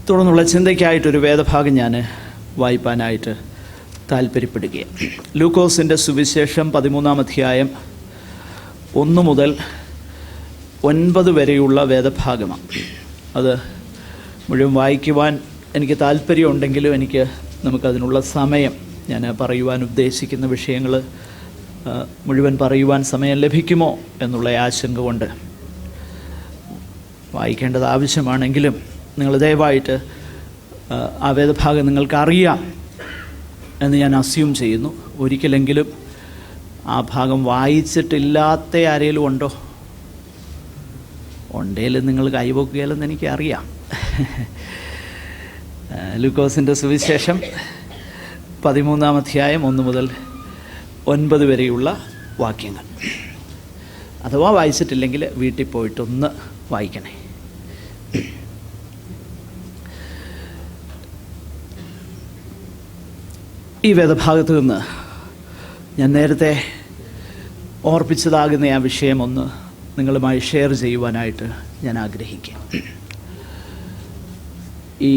തുടർന്നുള്ള ചിന്തയ്ക്കായിട്ടൊരു വേദഭാഗം ഞാൻ വായിപ്പാനായിട്ട് താല്പര്യപ്പെടുകയാണ്. ലൂക്കോസിൻ്റെ സുവിശേഷം 13-ാം അധ്യായം 1 മുതൽ 9 വരെയുള്ള വേദഭാഗമാണ്. അത് മുഴുവൻ വായിക്കുവാൻ എനിക്ക് താല്പര്യമുണ്ടെങ്കിലും നമുക്കതിനുള്ള സമയം, ഞാൻ പറയുവാൻ ഉദ്ദേശിക്കുന്ന വിഷയങ്ങൾ മുഴുവൻ പറയുവാൻ സമയം ലഭിക്കുമോ എന്നുള്ള ആശങ്ക കൊണ്ട് വായിക്കേണ്ടത് ആവശ്യമാണെങ്കിലും നിങ്ങൾ ദയവായിട്ട് ആ വേദഭാഗം നിങ്ങൾക്കറിയാം എന്ന് ഞാൻ അസ്യൂം ചെയ്യുന്നു. ഒരിക്കലെങ്കിലും ആ ഭാഗം വായിച്ചിട്ടില്ലാത്ത ആരെങ്കിലും ഉണ്ടോ? ഉണ്ടെങ്കിലും നിങ്ങൾ കൈവക്കുകയില്ലെന്ന് എനിക്കറിയാം. ലൂക്കോസിൻ്റെ സുവിശേഷം 13-ാം അധ്യായം 1 മുതൽ 9 വരെയുള്ള വാക്യങ്ങൾ. അഥവാ വായിച്ചിട്ടില്ലെങ്കിൽ വീട്ടിൽ പോയിട്ടൊന്ന് വായിക്കണേ. ഈ വേദഭാഗത്ത് നിന്ന് ഞാൻ നേരത്തെ ഓർപ്പിച്ചതാകുന്ന ആ വിഷയം ഒന്ന് നിങ്ങളുമായി ഷെയർ ചെയ്യുവാനായിട്ട് ഞാൻ ആഗ്രഹിക്കാം. ഈ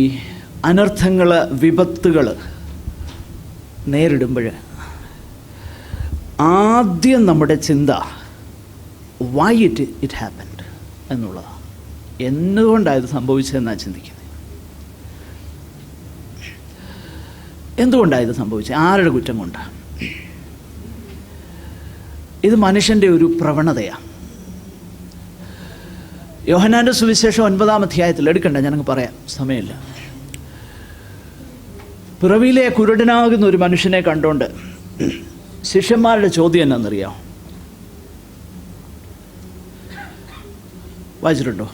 അനർത്ഥങ്ങൾ, വിപത്തുകൾ നേരിടുമ്പോൾ ആദ്യം നമ്മുടെ ചിന്ത വൈ ഇറ്റ് ഹാപ്പൻഡ് എന്നുള്ളതാണ്. എന്തുകൊണ്ടായത് സംഭവിച്ചതെന്നാണ് ചിന്തിക്കുന്നത്. എന്തുകൊണ്ടാണ് ഇത് സംഭവിച്ചത്? ആരുടെ കുറ്റം കൊണ്ടാണ്? ഇത് മനുഷ്യൻ്റെ ഒരു പ്രവണതയാണ്. യോഹന്നാൻ്റെ സുവിശേഷം 9-ാം അധ്യായത്തിൽ, എടുക്കണ്ട, ഞാനങ്ങ് പറയാം, സമയമില്ല. പിറവിയിലെ കുരുടനാകുന്ന ഒരു മനുഷ്യനെ കണ്ടുകൊണ്ട് ശിഷ്യന്മാരുടെ ചോദ്യം എന്നാണെന്നറിയാം? വായിച്ചിട്ടുണ്ടോ?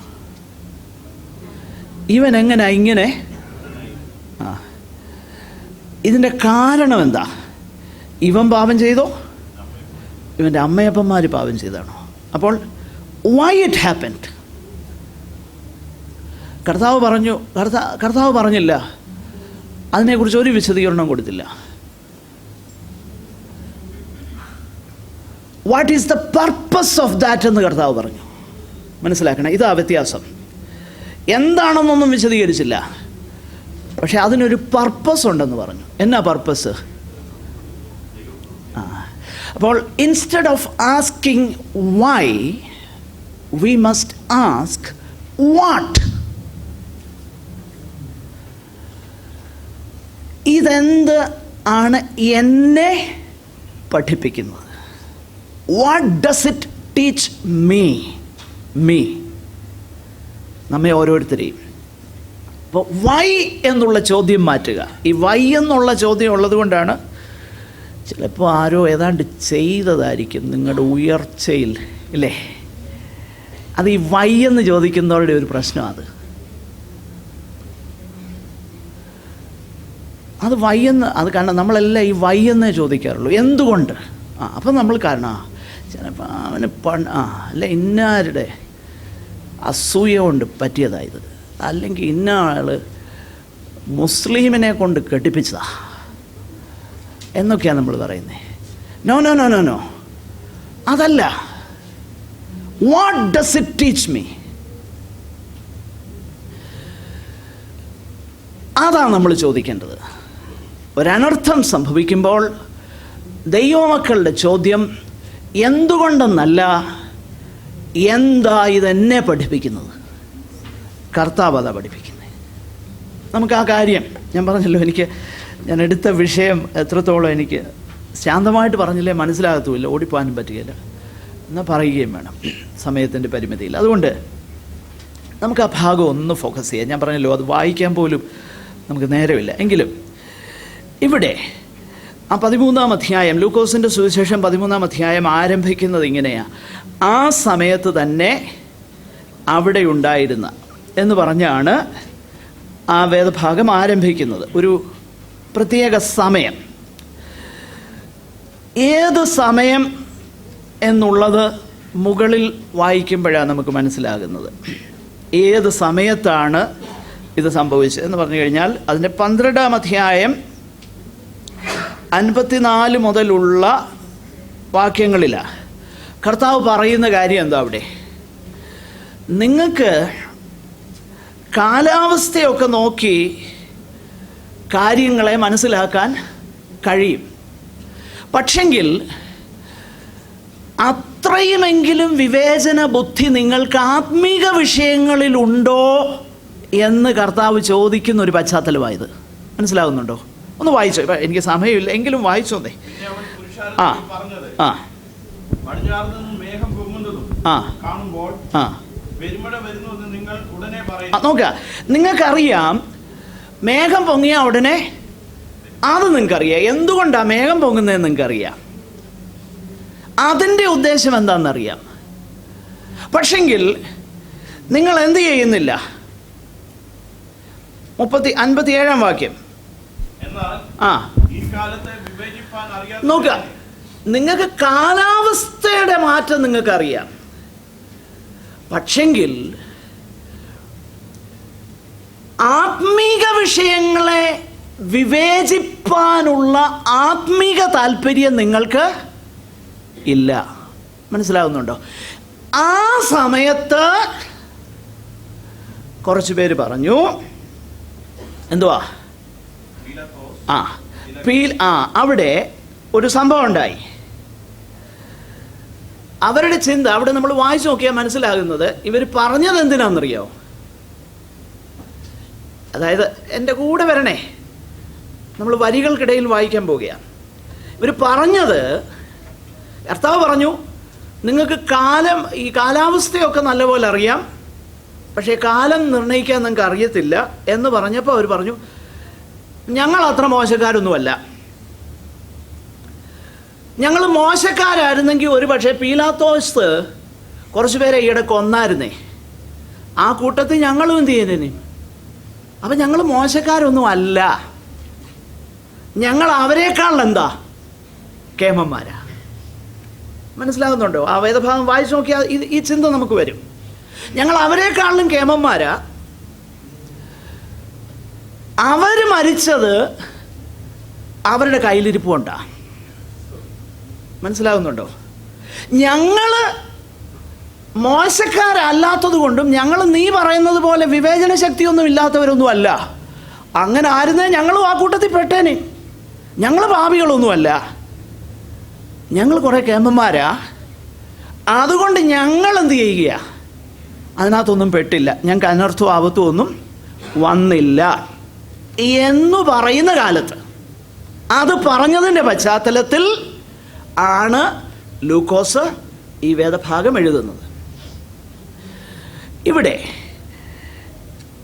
ഇവൻ എങ്ങനെ ഇങ്ങനെ? ഇതിൻ്റെ കാരണം എന്താ? ഇവൻ പാപം ചെയ്തോ? ഇവൻ്റെ അമ്മയപ്പന്മാർ പാപം ചെയ്താണോ? അപ്പോൾ വൈ ഇറ്റ് ഹാപ്പൻഡ്? കർത്താവ് പറഞ്ഞില്ല, അതിനെക്കുറിച്ച് ഒരു വിശദീകരണം കൊടുത്തില്ല. What is the purpose of that എന്ന് കർത്താവ് പറഞ്ഞു. മനസ്സിലാക്കണം, ഇതാ വ്യത്യാസം. എന്താണെന്നൊന്നും വിശദീകരിച്ചില്ല, പക്ഷെ അതിനൊരു പർപ്പസ് ഉണ്ടെന്ന് പറഞ്ഞു. എന്നാ പർപ്പസ്? അപ്പോൾ instead of asking why, we must ask what. ഇതെന്ത് ആണ് എന്നെ പഠിപ്പിക്കുന്നത്? What does it teach me? നമ്മെ ഓരോരുത്തരെയും. അപ്പോൾ വൈ എന്നുള്ള ചോദ്യം മാറ്റുക. ഈ വൈ എന്നുള്ള ചോദ്യം ഉള്ളത് കൊണ്ടാണ് ചിലപ്പോൾ ആരോ ഏതാണ്ട് ചെയ്തതായിരിക്കും നിങ്ങളുടെ ഉയർച്ചയിൽ, ഇല്ലേ? അത് ഈ വൈ എന്ന് ചോദിക്കുന്നവരുടെ ഒരു പ്രശ്നം. അത് വൈ എന്ന്, അത് കാരണം നമ്മളെല്ലാം ഈ വൈ എന്നേ ചോദിക്കാറുള്ളൂ. എന്തുകൊണ്ട്? അപ്പം നമ്മൾ കാരണം ചിലപ്പോൾ അവന് അല്ല ഇന്നാരുടെ അസൂയ കൊണ്ട് പറ്റിയതായത്, അല്ലെങ്കിൽ ഇന്ന ആൾ മുസ്ലിമിനെ കൊണ്ട് കെട്ടിപ്പിച്ചതാ എന്നൊക്കെയാണ് നമ്മൾ പറയുന്നത്. No no no no no, അതല്ല. What does it teach me? അതാണ് നമ്മൾ ചോദിക്കേണ്ടത്. ഒരനർത്ഥം സംഭവിക്കുമ്പോൾ ദൈവമക്കളുടെ ചോദ്യം എന്തുകൊണ്ടെന്നല്ല, എന്താ ഇതെന്നെ പഠിപ്പിക്കുന്നത്? കർത്താവ് അതാ പഠിപ്പിക്കുന്നത്. നമുക്ക് ആ കാര്യം, ഞാൻ പറഞ്ഞല്ലോ, ഞാൻ എടുത്ത വിഷയം എത്രത്തോളം എനിക്ക് ശാന്തമായിട്ട് പറഞ്ഞില്ലേ മനസ്സിലാകത്തുമില്ല, ഓടിപ്പോകാനും പറ്റുകയില്ല, എന്നാൽ പറയുകയും വേണം സമയത്തിൻ്റെ പരിമിതിയിൽ. അതുകൊണ്ട് നമുക്ക് ആ ഭാഗം ഒന്ന് ഫോക്കസ് ചെയ്യാം. ഞാൻ പറഞ്ഞല്ലോ, അത് വായിക്കാൻ പോലും നമുക്ക് നേരമില്ല. എങ്കിലും ഇവിടെ ആ 13-ാം അധ്യായം, ലൂക്കോസിൻ്റെ സുവിശേഷം 13-ാം അധ്യായം ആരംഭിക്കുന്നത് ഇങ്ങനെയാണ്: ആ സമയത്ത് തന്നെ അവിടെ ഉണ്ടായിരുന്ന എന്ന് പറഞ്ഞാണ് ആ വേദഭാഗം ആരംഭിക്കുന്നത്. ഒരു പ്രത്യേക സമയം. ഏത് സമയം എന്നുള്ളത് മുകളിൽ വായിക്കുമ്പോഴാണ് നമുക്ക് മനസ്സിലാകുന്നത്. ഏത് സമയത്താണ് ഇത് സംഭവിച്ചത് എന്ന് പറഞ്ഞു കഴിഞ്ഞാൽ അതിൻ്റെ 12-ാം അധ്യായം 54 മുതലുള്ള വാക്യങ്ങളിലാണ് കർത്താവ് പറയുന്ന കാര്യം എന്താ? അവിടെ നിങ്ങൾക്ക് കാലാവസ്ഥയൊക്കെ നോക്കി കാര്യങ്ങളെ മനസ്സിലാക്കാൻ കഴിയും. പക്ഷെങ്കിൽ അത്രയുമെങ്കിലും വിവേചന ബുദ്ധി നിങ്ങൾക്ക് ആത്മീക വിഷയങ്ങളിലുണ്ടോ എന്ന് കർത്താവ് ചോദിക്കുന്ന ഒരു പശ്ചാത്തലമായത്. മനസ്സിലാകുന്നുണ്ടോ? ഒന്ന് വായിച്ചോ. ഇപ്പം എനിക്ക് സമയമില്ല, എങ്കിലും വായിച്ചോന്നേ. ആ ആ നോക്കുക, നിങ്ങൾക്കറിയാം മേഘം പൊങ്ങിയ ഉടനെ അത് നിങ്ങൾക്കറിയാം. എന്തുകൊണ്ടാണ് മേഘം പൊങ്ങുന്നതെന്ന് നിങ്ങൾക്കറിയാം. അതിൻ്റെ ഉദ്ദേശം എന്താണെന്നറിയാം. പക്ഷെങ്കിൽ നിങ്ങൾ എന്ത് ചെയ്യുന്നില്ല? 57 വാക്യം നോക്കുക. നിങ്ങൾക്ക് കാലാവസ്ഥയുടെ മാറ്റം നിങ്ങൾക്കറിയാം. പക്ഷെങ്കിൽ ആത്മീക വിഷയങ്ങളെ വിവേചിപ്പാനുള്ള ആത്മീക താല്പര്യം നിങ്ങൾക്ക് ഇല്ല. മനസ്സിലാവുന്നുണ്ടോ? ആ സമയത്ത് കുറച്ച് പേര് പറഞ്ഞു, എന്തുവാ, അവിടെ ഒരു സംഭവം ഉണ്ടായി. അവരുടെ ചിന്ത അവിടെ നമ്മൾ വായിച്ചു നോക്കിയാൽ മനസ്സിലാകുന്നത്, ഇവർ പറഞ്ഞത് എന്തിനാണെന്നറിയോ? അതായത് എൻ്റെ കൂടെ വരണേ, നമ്മൾ വരികൾക്കിടയിൽ വായിക്കാൻ പോവുകയാണ്. ഇവർ പറഞ്ഞത്, കർത്താവ് പറഞ്ഞു നിങ്ങൾക്ക് ഈ കാലാവസ്ഥയൊക്കെ നല്ലപോലെ അറിയാം, പക്ഷേ കാലം നിർണ്ണയിക്കാൻ നിങ്ങൾക്ക് അറിയത്തില്ല എന്ന് പറഞ്ഞപ്പോൾ അവർ പറഞ്ഞു, ഞങ്ങൾ അത്ര മോശക്കാരൊന്നുമല്ല. ഞങ്ങൾ മോശക്കാരായിരുന്നെങ്കിൽ ഒരു പക്ഷേ പീലാത്തോസ് കുറച്ച് പേരെ ഈയിടെ കൊന്നായിരുന്നേ. ആ കൂട്ടത്തിൽ ഞങ്ങളും എന്ത് ചെയ്യുന്നതിന്? അപ്പം ഞങ്ങൾ മോശക്കാരൊന്നും അല്ല, ഞങ്ങൾ അവരെക്കാളെന്താ കേമന്മാരാ. മനസ്സിലാകുന്നുണ്ടോ? ആ വേദഭാഗം വായിച്ചു നോക്കിയാൽ ഈ ചിന്ത നമുക്ക് വരും. ഞങ്ങൾ അവരെക്കാളിലും കേമന്മാരാ. അവർ മരിച്ചത് അവരുടെ കയ്യിലിരിപ്പ് കൊണ്ടാ. മനസ്സിലാകുന്നുണ്ടോ? ഞങ്ങൾ മോശക്കാരല്ലാത്തത് കൊണ്ടും ഞങ്ങൾ നീ പറയുന്നത് പോലെ വിവേചന ശക്തിയൊന്നും ഇല്ലാത്തവരൊന്നും അല്ല. അങ്ങനെ ആയിരുന്നേ ഞങ്ങളും ആ കൂട്ടത്തിൽ പെട്ടേനെ. ഞങ്ങൾ പാപികളൊന്നുമല്ല, ഞങ്ങൾ കുറേ കേമന്മാരാ. അതുകൊണ്ട് ഞങ്ങൾ എന്ത് ചെയ്യുക? അതിനകത്തൊന്നും പെട്ടില്ല, ഞങ്ങൾക്ക് അനർത്ഥവും ആപത്തും ഒന്നും വന്നില്ല എന്നു പറയുന്ന കാലത്ത്, അത് പറഞ്ഞതിൻ്റെ പശ്ചാത്തലത്തിൽ ആണ് ലൂക്കോസ് ഈ വേദഭാഗം എഴുതുന്നത്. ഇവിടെ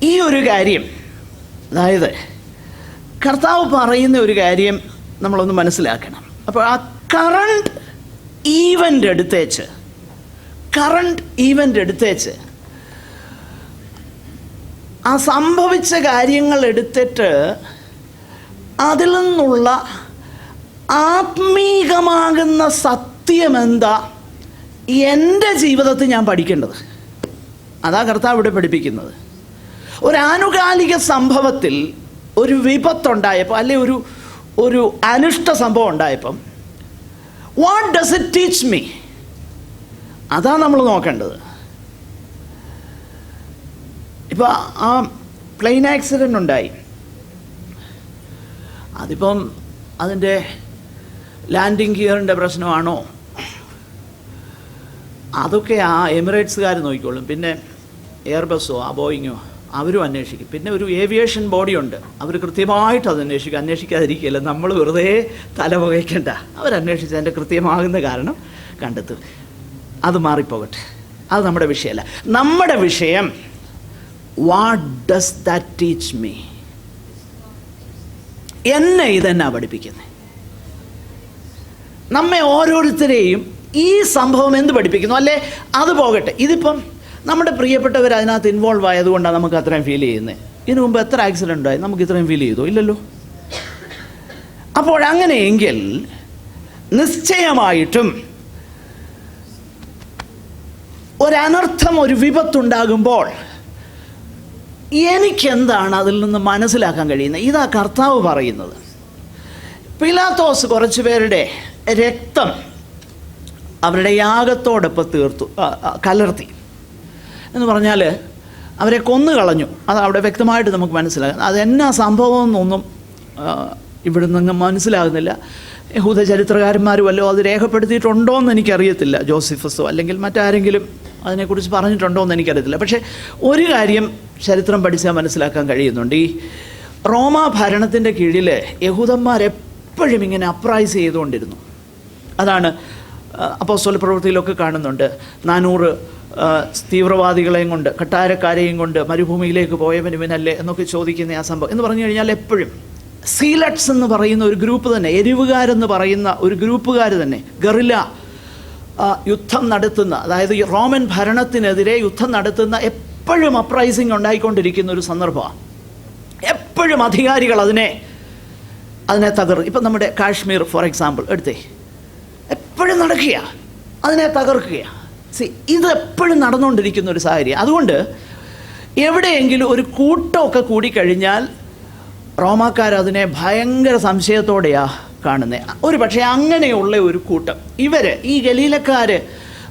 ഈ ഒരു കാര്യം, അതായത് കർത്താവ് പറയുന്ന ഒരു കാര്യം നമ്മളൊന്ന് മനസ്സിലാക്കണം. അപ്പോൾ ആ കറണ്ട് ഈവൻ്റ് എടുത്തേച്ച് ആ സംഭവിച്ച കാര്യങ്ങൾ എടുത്തിട്ട് അതിൽ നിന്നുള്ള ആത്മീകമാകുന്ന സത്യമെന്താ എൻ്റെ ജീവിതത്തിൽ ഞാൻ പഠിക്കേണ്ടത്, അതാ കർത്താവ് ഇവിടെ പഠിപ്പിക്കുന്നത്. ഒരു ആനുകാലിക സംഭവത്തിൽ ഒരു വിപത്തുണ്ടായപ്പോൾ, അല്ലെ ഒരു അനിഷ്ട സംഭവം ഉണ്ടായപ്പം, what does it teach me? അതാ നമ്മൾ നോക്കേണ്ടത്. ഇപ്പോൾ ആ പ്ലെയിൻ ആക്സിഡൻ്റ് ഉണ്ടായി, അതിപ്പം അതിൻ്റെ ലാൻഡിങ് ഗിയറിൻ്റെ പ്രശ്നമാണോ? അതൊക്കെ ആ എമിറേറ്റ്സുകാർ നോക്കിക്കോളും. പിന്നെ എയർബസ്സോ ബോയിങ്ങോ അവരും അന്വേഷിക്കും. പിന്നെ ഒരു ഏവിയേഷൻ ബോഡിയുണ്ട്, അവർ കൃത്യമായിട്ട് അത് അന്വേഷിക്കാതിരിക്കുകയല്ല. നമ്മൾ വെറുതെ തലപുകയ്ക്കണ്ട, അവരന്വേഷിച്ച് അതിൻ്റെ കൃത്യമാകുന്ന കാരണം കണ്ടെത്തും. അത് മാറിപ്പോകട്ടെ, അത് നമ്മുടെ വിഷയമല്ല. നമ്മുടെ വിഷയം, what does that teach me? എന്നെ ഇതെന്നാ പഠിപ്പിക്കുന്നത്? നമ്മെ ഓരോരുത്തരെയും ഈ സംഭവം എന്ത് പഠിപ്പിക്കുന്നു? അല്ലേ അത് പോകട്ടെ, ഇതിപ്പം നമ്മുടെ പ്രിയപ്പെട്ടവർ അതിനകത്ത് ഇൻവോൾവ് ആയതുകൊണ്ടാണ് നമുക്ക് അത്രയും ഫീൽ ചെയ്യുന്നത്. ഇതിനു മുമ്പ് എത്ര ആക്സിഡൻ്റ് ഉണ്ടായി, നമുക്ക് ഇത്രയും ഫീൽ ചെയ്തോ? ഇല്ലല്ലോ. അപ്പോൾ അങ്ങനെയെങ്കിൽ നിശ്ചയമായിട്ടും ഒരനർത്ഥം, ഒരു വിപത്തുണ്ടാകുമ്പോൾ എനിക്കെന്താണ് അതിൽ നിന്ന് മനസ്സിലാക്കാൻ കഴിയുന്നത്? ഇതാ കർത്താവ് പറയുന്നത്. പീലാത്തോസ് കുറച്ച് പേരുടെ രക്തം അവരുടെ യാഗത്തോടൊപ്പം കലർത്തി എന്ന് പറഞ്ഞാൽ അവരെ കൊന്നു കളഞ്ഞു. അത് അവിടെ വ്യക്തമായിട്ട് നമുക്ക് മനസ്സിലാകും. അതെന്നാ സംഭവം എന്നൊന്നും ഇവിടെ നിന്ന് മനസ്സിലാകുന്നില്ല. യഹൂദ ചരിത്രകാരന്മാർ വല്ലോ അത് രേഖപ്പെടുത്തിയിട്ടുണ്ടോ എന്ന് എനിക്കറിയത്തില്ല. ജോസിഫസോ അല്ലെങ്കിൽ മറ്റാരെങ്കിലും അതിനെക്കുറിച്ച് പറഞ്ഞിട്ടുണ്ടോ എന്ന് എനിക്കറിയത്തില്ല. പക്ഷേ ഒരു കാര്യം ചരിത്രം പഠിച്ചാൽ മനസ്സിലാക്കാൻ കഴിയുന്നുണ്ട്. ഈ റോമ ഭരണത്തിൻ്റെ കീഴിൽ യഹൂദന്മാരെപ്പോഴും ഇങ്ങനെ അപ്രൈസ് ചെയ്തുകൊണ്ടിരുന്നു. അതാണ് അപ്പോസ്തല പ്രവൃത്തിയിലൊക്കെ കാണുന്നുണ്ട്. 400 തീവ്രവാദികളെയും കൊണ്ട്, കട്ടാരക്കാരെയും കൊണ്ട് മരുഭൂമിയിലേക്ക് പോയവൻ ഇവനല്ലേ എന്നൊക്കെ ചോദിക്കുന്ന ആ സംഭവം എന്ന് പറഞ്ഞു കഴിഞ്ഞാൽ എപ്പോഴും സീലറ്റ്സ് എന്ന് പറയുന്ന ഒരു ഗ്രൂപ്പ് തന്നെ, എരിവുകാരെന്ന് പറയുന്ന ഒരു ഗ്രൂപ്പുകാർ തന്നെ ഗറില്ല യുദ്ധം നടത്തുന്ന, അതായത് ഈ റോമൻ ഭരണത്തിനെതിരെ യുദ്ധം നടത്തുന്ന, എപ്പോഴും അപ്രൈസിങ് ഉണ്ടായിക്കൊണ്ടിരിക്കുന്ന ഒരു സന്ദർഭമാണ്. എപ്പോഴും അധികാരികൾ അതിനെ ഇപ്പം നമ്മുടെ കാശ്മീർ ഫോർ എക്സാമ്പിൾ എടുത്തേ, എപ്പോഴും നടക്കുക, അതിനെ തകർക്കുക. ഇതെപ്പോഴും നടന്നുകൊണ്ടിരിക്കുന്ന ഒരു സാഹചര്യം. അതുകൊണ്ട് എവിടെയെങ്കിലും ഒരു കൂട്ടമൊക്കെ കൂടിക്കഴിഞ്ഞാൽ റോമാക്കാർ അതിനെ ഭയങ്കര സംശയത്തോടെയാണ് കാണുന്നത്. ഒരു പക്ഷേ അങ്ങനെയുള്ള ഒരു കൂട്ടം, ഈ ഗലീലക്കാർ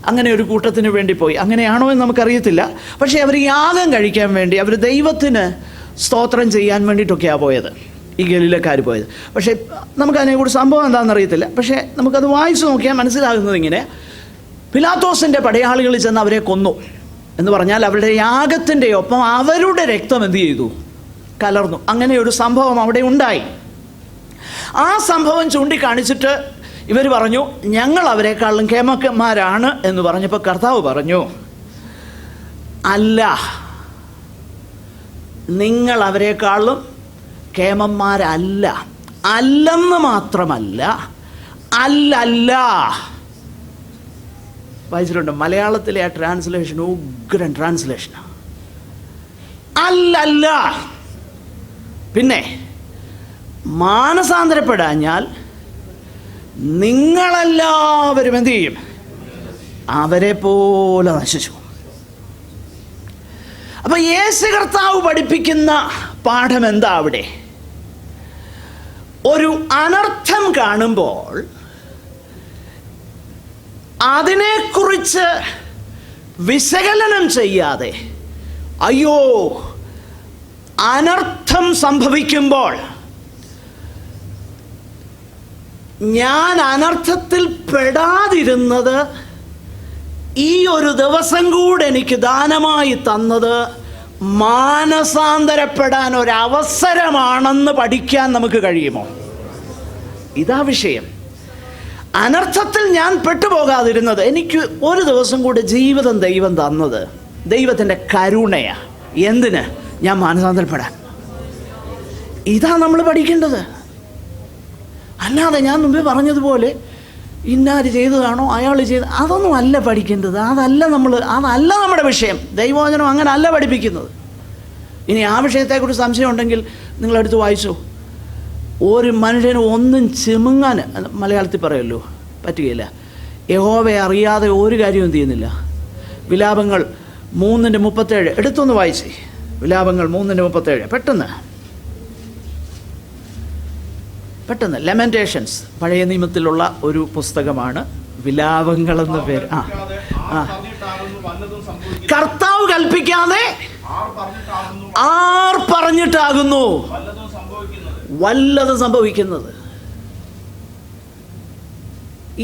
അങ്ങനെ ഒരു കൂട്ടത്തിന് വേണ്ടി പോയി. അങ്ങനെയാണോ എന്ന് നമുക്കറിയത്തില്ല. പക്ഷേ അവർ യാഗം കഴിക്കാൻ വേണ്ടി, അവർ ദൈവത്തിന് സ്തോത്രം ചെയ്യാൻ വേണ്ടിയിട്ടൊക്കെയാണ് പോയത്, ഈ ഗലീലക്കാർ പോയത്. പക്ഷേ നമുക്കതിനെക്കുറിച്ച് സംഭവം എന്താണെന്ന് അറിയത്തില്ല. പക്ഷേ നമുക്കത് വായിച്ചു നോക്കിയാൽ മനസ്സിലാകുന്നത് ഇങ്ങനെ: പിലാത്തോസിൻ്റെ പടയാളികൾ ചെന്ന് അവരെ കൊന്നു എന്ന് പറഞ്ഞാൽ അവരുടെ യാഗത്തിൻ്റെ ഒപ്പം അവരുടെ രക്തം എന്ത് ചെയ്തു? കലർന്നു. അങ്ങനെ ഒരു സംഭവം അവിടെ ഉണ്ടായി. ആ സംഭവം ചൂണ്ടിക്കാണിച്ചിട്ട് ഇവർ പറഞ്ഞു, ഞങ്ങൾ അവരെക്കാളും കേമന്മാരാണ് എന്ന് പറഞ്ഞപ്പോൾ കർത്താവ് പറഞ്ഞു, അല്ല, നിങ്ങൾ അവരെക്കാളും കേമന്മാരല്ല. അല്ലെന്ന് മാത്രമല്ല, അല്ലല്ല. വായിച്ചിട്ടുണ്ട്. മലയാളത്തിലെ ആ ട്രാൻസ്ലേഷൻ ഉഗ്രൻ ട്രാൻസ്ലേഷനാണ്. അല്ലല്ല. പിന്നെ മാനസാന്തരപ്പെടാഞ്ഞാൽ നിങ്ങളെല്ലാവരും എന്തു ചെയ്യും? അവരെ പോലെ നശിച്ചു. അപ്പൊ യേശു കർത്താവ് പഠിപ്പിക്കുന്ന പാഠം എന്താ അവിടെ? ഒരു അനർത്ഥം കാണുമ്പോൾ അതിനെക്കുറിച്ച് വിശകലനം ചെയ്യാതെ, അയ്യോ അനർത്ഥം സംഭവിക്കുമ്പോൾ ഞാൻ അനർത്ഥത്തിൽ പെടാതിരുന്നത് ഈ ഒരു ദിവസം കൂടെ എനിക്ക് ദാനമായി തന്നത് മാനസാന്തരപ്പെടാൻ ഒരവസരമാണെന്ന് പഠിക്കാൻ നമുക്ക് കഴിയുമോ? ഇതാ വിഷയം. അനർത്ഥത്തിൽ ഞാൻ പെട്ടുപോകാതിരുന്നത്, എനിക്ക് ഒരു ദിവസം കൂടെ ജീവിതം ദൈവം തന്നത് ദൈവത്തിൻ്റെ കരുണയാണ്. എന്തിന്? ഞാൻ മാനസാന്തരപ്പെടാൻ. ഇതാ നമ്മൾ പഠിക്കേണ്ടത്. അല്ലാതെ ഞാൻ മുമ്പേ പറഞ്ഞതുപോലെ ഇന്നാര് ചെയ്തതാണോ അയാൾ ചെയ്ത്, അതൊന്നും അല്ല പഠിക്കേണ്ടത്. അതല്ല നമ്മുടെ വിഷയം. ദൈവവചനം അങ്ങനെ അല്ല പഠിപ്പിക്കുന്നത്. ഇനി ആ വിഷയത്തെക്കുറിച്ച് സംശയം ഉണ്ടെങ്കിൽ നിങ്ങളെടുത്ത് വായിച്ചു. ഒരു മനുഷ്യന് ഒന്നും ചിമുങ്ങാൻ, മലയാളത്തിൽ പറയുമല്ലോ, പറ്റുകയില്ല. യഹോവയെ അറിയാതെ ഒരു കാര്യവും എന്ത് ചെയ്യുന്നില്ല. വിലാപങ്ങൾ 3:37 എടുത്തൊന്ന് വായിച്ചേ. വിലാപങ്ങൾ 3:37 പെട്ടെന്ന് ലെമന്റേഷൻസ്, പഴയ നിയമത്തിലുള്ള ഒരു പുസ്തകമാണ്. വിലാപങ്ങളെന്ന പേര്. കർത്താവ് കൽപ്പിക്കാതെ ആർ പറഞ്ഞിട്ടാകുന്നു വല്ലതും സംഭവിക്കുന്നത്.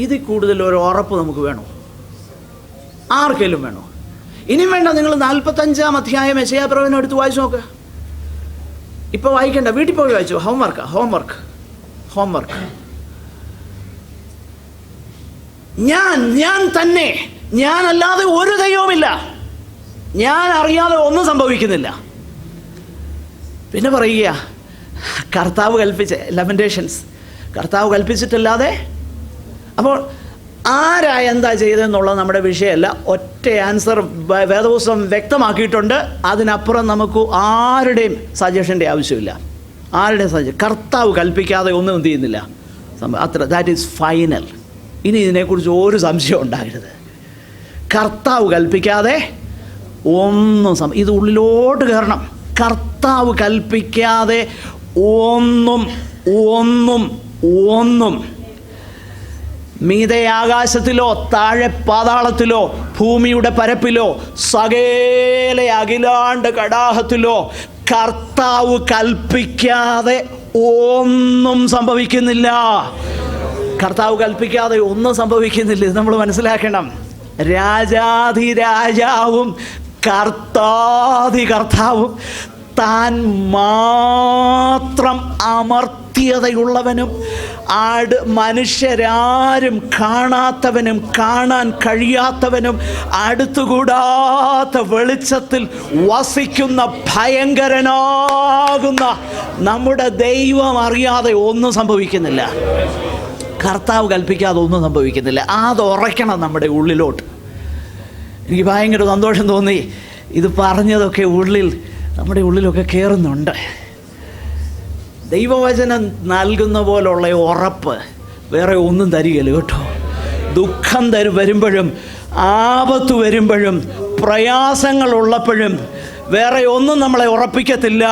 ഇതിൽ കൂടുതൽ ഒരു ഉറപ്പ് നമുക്ക് വേണോ? ആർക്കെങ്കിലും വേണോ? ഇനിയും വേണ്ട. നിങ്ങൾ 45-ാം അധ്യായം യെശയ്യാപ്രവചനം എടുത്ത് വായിച്ചു നോക്ക്. ഇപ്പൊ വായിക്കണ്ട, വീട്ടിൽ പോയി വായിച്ചു. ഹോംവർക്ക്. ഞാൻ തന്നെ, ഞാനല്ലാതെ ഒരു ദൈവവുമില്ല, ഞാൻ അറിയാതെ ഒന്നും സംഭവിക്കുന്നില്ല. പിന്നെ പറയുക, കർത്താവ് കൽപ്പിച്ച ലെമന്റേഷൻസ്, കർത്താവ് കൽപ്പിച്ചിട്ടല്ലാതെ. അപ്പോൾ ആരാ എന്താ ചെയ്തതെന്നുള്ളത് നമ്മുടെ വിഷയമല്ല. ഒറ്റ ആൻസർ വേദപുസ്തകം വ്യക്തമാക്കിയിട്ടുണ്ട്. അതിനപ്പുറം നമുക്ക് ആരുടെയും സജഷൻ്റെ ആവശ്യമില്ല. ആരുടെയും സജഷൻ. കർത്താവ് കൽപ്പിക്കാതെ ഒന്നും എന്ത് ചെയ്യുന്നില്ല. അത്ര, ദാറ്റ് ഈസ് ഫൈനൽ. ഇനി ഇതിനെക്കുറിച്ച് ഒരു സംശയം ഉണ്ടാകരുത്. കർത്താവ് കൽപ്പിക്കാതെ ഒന്നും ഇത് ഉള്ളിലോട്ട് കയറണം. കർത്താവ് കൽപ്പിക്കാതെ ഒന്നും മീതെ ആകാശത്തിലോ താഴെ പാതാളത്തിലോ ഭൂമിയുടെ പരപ്പിലോ സകല അഖിലാണ്ട കടാഹത്തിലോ കർത്താവ് കൽപ്പിക്കാതെ ഒന്നും സംഭവിക്കുന്നില്ല. കർത്താവ് കൽപ്പിക്കാതെ ഒന്നും സംഭവിക്കുന്നില്ല. ഇത് നമ്മൾ മനസ്സിലാക്കണം. രാജാധിരാജാവും കർത്താവും താൻ മാത്രം അമർത്യതയുള്ളവനും മനുഷ്യരാരും കാണാത്തവനും കാണാൻ കഴിയാത്തവനും അടുത്തുകൂടാത്ത വെളിച്ചത്തിൽ വസിക്കുന്ന ഭയങ്കരനാകുന്ന നമ്മുടെ ദൈവം അറിയാതെ ഒന്നും സംഭവിക്കുന്നില്ല. കർത്താവ് കൽപ്പിക്കാതെ ഒന്നും സംഭവിക്കുന്നില്ല. അത് ഉറയ്ക്കണം നമ്മുടെ ഉള്ളിലോട്ട്. എനിക്ക് ഭയങ്കര സന്തോഷം തോന്നി. ഇത് പറഞ്ഞതൊക്കെ നമ്മുടെ ഉള്ളിലൊക്കെ കയറുന്നുണ്ട്. ദൈവവചനം നൽകുന്ന പോലുള്ള ഉറപ്പ് വേറെ ഒന്നും തരികയില്ല കേട്ടോ. ദുഃഖം വരുമ്പോഴും ആപത്ത് വരുമ്പോഴും പ്രയാസങ്ങളുള്ളപ്പോഴും വേറെ ഒന്നും നമ്മളെ ഉറപ്പിക്കത്തില്ല.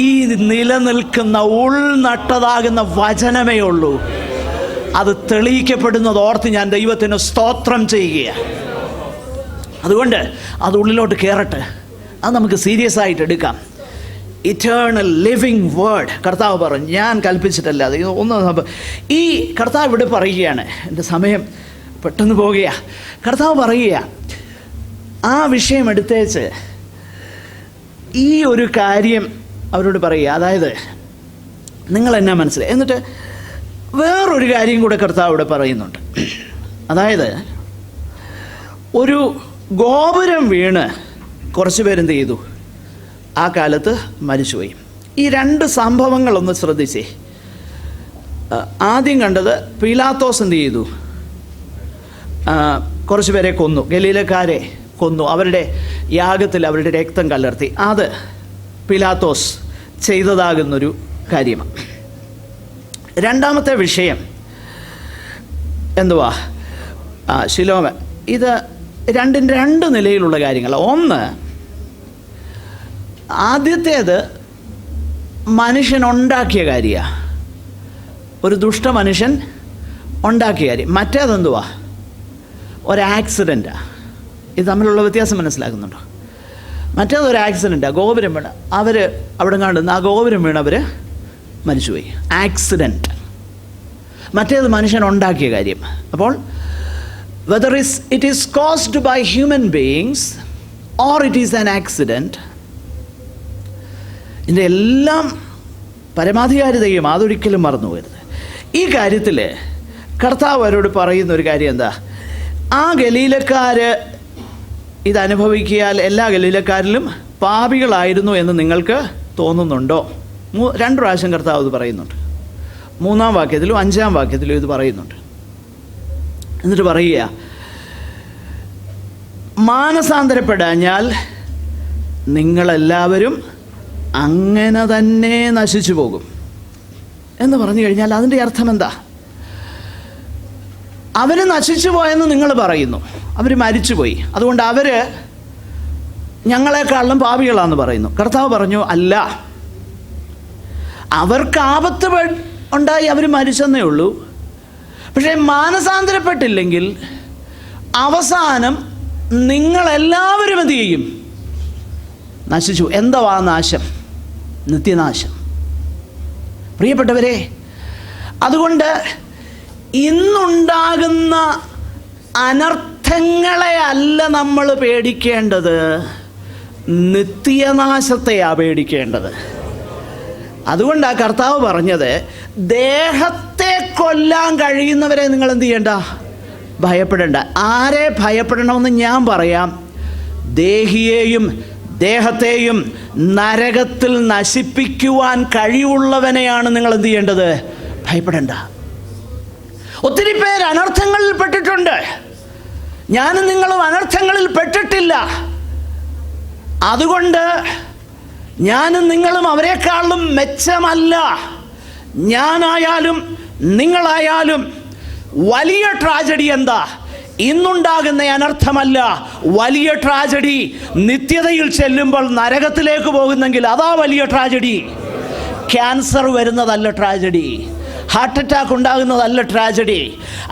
ഈ നിലനിൽക്കുന്ന ഉൾനട്ടതാകുന്ന വചനമേ ഉള്ളൂ. അത് തെളിയിക്കപ്പെടുന്നത് ഓർത്ത് ഞാൻ ദൈവത്തിന് സ്തോത്രം ചെയ്യുകയാണ്. അതുകൊണ്ട് അത് ഉള്ളിലോട്ട് കയറട്ടെ. അത് നമുക്ക് സീരിയസ് ആയിട്ട് എടുക്കാം. ഇറ്റേണൽ ലിവിങ് വേർഡ് കർത്താവ് പറഞ്ഞു, ഞാൻ കൽപ്പിച്ചിട്ടല്ല. അത് ഒന്നും ഈ കർത്താവ് ഇവിടെ പറയുകയാണ്. എൻ്റെ സമയം പെട്ടെന്ന് പോകുകയാണ്. കർത്താവ് പറയുക, ആ വിഷയം എടുത്തേച്ച് ഈ ഒരു കാര്യം അവരോട് പറയുക. അതായത് നിങ്ങൾ എന്നാ മനസ്സിലായി. എന്നിട്ട് വേറൊരു കാര്യം കൂടെ കർത്താവ് ഇവിടെ പറയുന്നുണ്ട്. അതായത് ഒരു ഗോപുരം വീണ് കുറച്ച് പേരെന്ത് ചെയ്തു? ആ കാലത്ത് മരിച്ചുപോയി. ഈ രണ്ട് സംഭവങ്ങളൊന്ന് ശ്രദ്ധിച്ചേ. ആദ്യം കണ്ടത് പീലാത്തോസ് എന്ത് ചെയ്തു? കുറച്ച് പേരെ കൊന്നു, ഗലീലക്കാരെ കൊന്നു. അവരുടെ യാഗത്തിൽ അവരുടെ രക്തം കലർത്തി. അത് പീലാത്തോസ് ചെയ്തതാകുന്നൊരു കാര്യമാണ്. രണ്ടാമത്തെ വിഷയം എന്തുവാ? ശിലോമ. ഇത് രണ്ട് നിലയിലുള്ള കാര്യങ്ങൾ. ഒന്ന്, ആദ്യത്തേത് മനുഷ്യനുണ്ടാക്കിയ കാര്യമാണ്, ഒരു ദുഷ്ട മനുഷ്യൻ ഉണ്ടാക്കിയ കാര്യം. മറ്റേതെന്തുവാ? ഒരു ആക്സിഡൻറ്റാണ്. ഇത് തമ്മിലുള്ള വ്യത്യാസം മനസ്സിലാക്കുന്നുണ്ടോ? മറ്റേതൊരു ആക്സിഡൻറ്റാണ്. ഗോപുരം വീണ് അവർ അവിടെ കാണുന്ന ആ ഗോപുരം വീണ് അവർ മരിച്ചുപോയി, ആക്സിഡൻറ്റ്. മറ്റേത് മനുഷ്യനുണ്ടാക്കിയ കാര്യം. അപ്പോൾ whether it is caused by human beings or it is an accident, ഇതിൻ്റെ എല്ലാം പരമാധികാരിതയും അതൊരിക്കലും മറന്നു പോകരുത്. ഈ കാര്യത്തിൽ കർത്താവ് അവരോട് പറയുന്ന ഒരു കാര്യം എന്താ? ആ ഗലീലക്കാർ ഇതനുഭവിക്കിയാൽ എല്ലാ ഗലീലക്കാരിലും പാപികളായിരുന്നു എന്ന് നിങ്ങൾക്ക് തോന്നുന്നുണ്ടോ? 2 പ്രാവശ്യം കർത്താവ് ഇത് പറയുന്നുണ്ട്. 3-ാം വാക്യത്തിലും 5-ാം വാക്യത്തിലും ഇത് പറയുന്നുണ്ട്. എന്നിട്ട് പറയുക, മാനസാന്തരപ്പെടാഞ്ഞാൽ നിങ്ങളെല്ലാവരും അങ്ങനെ തന്നെ നശിച്ചു പോകും എന്ന് പറഞ്ഞു കഴിഞ്ഞാൽ അതിൻ്റെ അർത്ഥം എന്താ? അവർ നശിച്ചു പോയെന്ന് നിങ്ങൾ പറയുന്നു. അവർ മരിച്ചുപോയി, അതുകൊണ്ട് അവർ ഞങ്ങളെക്കാളും പാപികളാണെന്ന് പറയുന്നു. കർത്താവ് പറഞ്ഞു, അല്ല, അവർക്ക് ആപത്ത് ഉണ്ടായി അവർ മരിച്ചെന്നേ ഉള്ളൂ. പക്ഷേ മാനസാന്തരപ്പെട്ടില്ലെങ്കിൽ അവസാനം നിങ്ങളെല്ലാവരും എന്ത് ചെയ്യും? നശിച്ചു. എന്താ നാശം? നിത്യനാശം. പ്രിയപ്പെട്ടവരെ, അതുകൊണ്ട് ഇന്നുണ്ടാകുന്ന അനർത്ഥങ്ങളെ അല്ല നമ്മൾ പേടിക്കേണ്ടത്, നിത്യനാശത്തെയാണ് പേടിക്കേണ്ടത്. അതുകൊണ്ടാണ് കർത്താവ് പറഞ്ഞത്, ദേഹത്തെ കൊല്ലാൻ കഴിയുന്നവരെ നിങ്ങൾ എന്ത് ചെയ്യണ്ട? ഭയപ്പെടേണ്ട. ആരെ ഭയപ്പെടണമെന്ന് ഞാൻ പറയാം. ദേഹിയെയും ദേഹത്തെയും നരകത്തിൽ നശിപ്പിക്കുവാൻ കഴിവുള്ളവനെയാണ് നിങ്ങൾ എന്ത് ചെയ്യേണ്ടത്? ഭയപ്പെടേണ്ട. ഒത്തിരി പേര് അനർത്ഥങ്ങളിൽ പെട്ടിട്ടുണ്ട്. ഞാനും നിങ്ങളും അനർത്ഥങ്ങളിൽ പെട്ടിട്ടില്ല. അതുകൊണ്ട് ഞാനും നിങ്ങളും അവരെക്കാളും മെച്ചമല്ല. ഞാനായാലും നിങ്ങളായാലും വലിയ ട്രാജഡി എന്താ? ഇന്നുണ്ടാകുന്ന അനർത്ഥമല്ല. വലിയ ട്രാജഡി നിത്യതയിൽ ചെല്ലുമ്പോൾ നരകത്തിലേക്ക് പോകുന്നെങ്കിൽ അതാ വലിയ ട്രാജഡി. ക്യാൻസർ വരുന്നതല്ല ട്രാജഡി, ഹാർട്ട് അറ്റാക്ക് ഉണ്ടാകുന്നതല്ല ട്രാജഡി,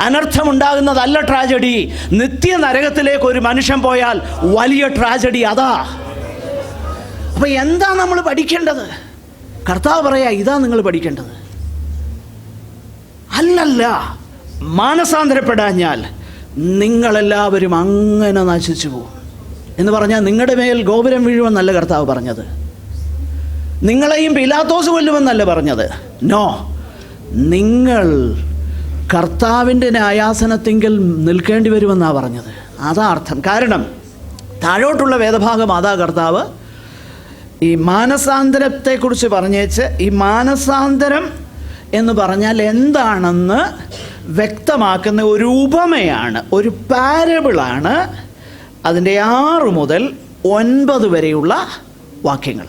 അനർത്ഥമുണ്ടാകുന്നതല്ല ട്രാജഡി. നിത്യനരകത്തിലേക്ക് ഒരു മനുഷ്യൻ പോയാൽ വലിയ ട്രാജഡി അതാ. അപ്പം എന്താ നമ്മൾ പഠിക്കേണ്ടത്? കർത്താവ് പറയാ, ഇതാ നിങ്ങൾ പഠിക്കേണ്ടത്. അല്ലല്ല, മാനസാന്തരപ്പെടാഞ്ഞാൽ നിങ്ങളെല്ലാവരും അങ്ങനെ നശിച്ചു പോകും എന്ന് പറഞ്ഞാൽ നിങ്ങളുടെ മേൽ ഗോപുരം വീഴുമെന്നല്ല കർത്താവ് പറഞ്ഞത്. നിങ്ങളെയും പിലാത്തോസ് കൊല്ലുമെന്നല്ല പറഞ്ഞത്. നോ, നിങ്ങൾ കർത്താവിൻ്റെ ന്യായാസനത്തിങ്കിൽ നിൽക്കേണ്ടി വരുമെന്നാണ് പറഞ്ഞത്. അതാ അർത്ഥം. കാരണം താഴോട്ടുള്ള വേദഭാഗം അതാ കർത്താവ് ഈ മാനസാന്തരത്തെക്കുറിച്ച് പറഞ്ഞേച്ച് ഈ മാനസാന്തരം എന്ന് പറഞ്ഞാൽ എന്താണെന്ന് വ്യക്തമാക്കുന്ന ഒരു ഉപമയാണ്, ഒരു പാരബിളാണ് അതിൻ്റെ 6 മുതൽ 9 വരെയുള്ള വാക്യങ്ങൾ.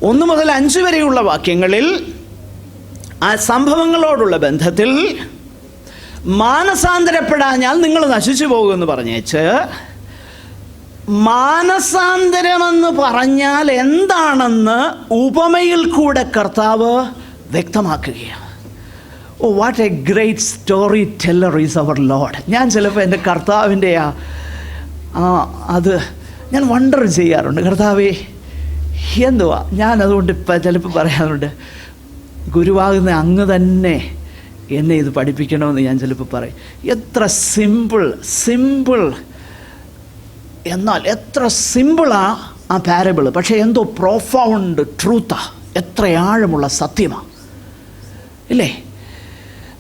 1 മുതൽ 5 വരെയുള്ള വാക്യങ്ങളിൽ ആ സംഭവങ്ങളോടുള്ള ബന്ധത്തിൽ മാനസാന്തരപ്പെടാഞ്ഞാൽ നിങ്ങൾ നശിച്ചു പോകുമെന്ന് പറഞ്ഞേച്ച് മാനസാന്തരമെന്ന് പറഞ്ഞാൽ എന്താണെന്ന് ഉപമയിൽ കൂടെ കർത്താവ് വ്യക്തമാക്കുകയാണ്. Oh, what a great story teller is our Lord. ഞാൻ ചിലപ്പോൾ എൻ്റെ കർത്താവിൻ്റെ അത് ഞാൻ വണ്ടർ ചെയ്യാറുണ്ട്. കർത്താവേ എന്തുവാ, ഞാനതുകൊണ്ട് ചിലപ്പോൾ പറയാറുണ്ട്, ഗുരുവാകുന്ന അങ്ങ് തന്നെ എന്നെ ഇത് പഠിപ്പിക്കണമെന്ന് ഞാൻ ചിലപ്പോൾ പറയും. എത്ര സിമ്പിൾ എന്നാൽ എത്ര സിമ്പിളാ ആ പാരബിൾ, പക്ഷേ എന്തോ പ്രൊഫൗണ്ട് ട്രൂത്താ, എത്ര ആഴമുള്ള സത്യമാണ് ഇല്ലേ?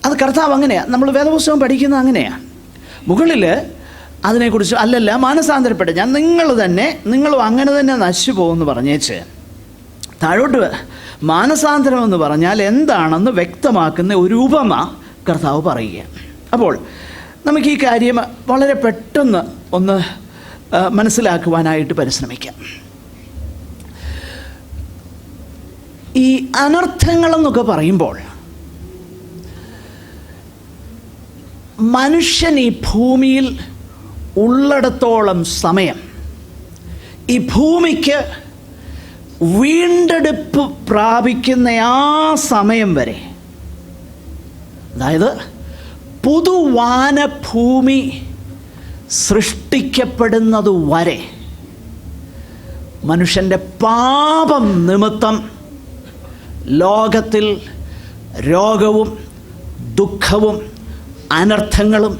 അത് കർത്താവ് അങ്ങനെയാണ്. നമ്മൾ വേദപുസ്തകം പഠിക്കുന്നത് അങ്ങനെയാണ്. മുകളിൽ അതിനെക്കുറിച്ച് അല്ലല്ല മാനസാന്തരപ്പെട്ട് ഞാൻ നിങ്ങളും അങ്ങനെ തന്നെ നശിച്ചു പോകുമെന്ന് പറഞ്ഞേച്ച് താഴോട്ട് മാനസാന്തരം എന്ന് പറഞ്ഞാൽ എന്താണെന്ന് വ്യക്തമാക്കുന്ന ഒരു ഉപമ കർത്താവ് പറയുക. അപ്പോൾ നമുക്ക് ഈ കാര്യം വളരെ പെട്ടെന്ന് ഒന്ന് മനസ്സിലാക്കുവാനായിട്ട് പരിശ്രമിക്കാം. ഈ അനർത്ഥങ്ങളെന്നൊക്കെ പറയുമ്പോൾ മനുഷ്യൻ ഈ ഭൂമിയിൽ ഉള്ളിടത്തോളം സമയം ഈ ഭൂമിക്ക് വീണ്ടെടുപ്പ് പ്രാപിക്കുന്ന ആ സമയം വരെ, അതായത് പുതുവാനഭൂമി സൃഷ്ടിക്കപ്പെടുന്നത് വരെ മനുഷ്യൻ്റെ പാപം നിമിത്തം ലോകത്തിൽ രോഗവും ദുഃഖവും അനർത്ഥങ്ങളും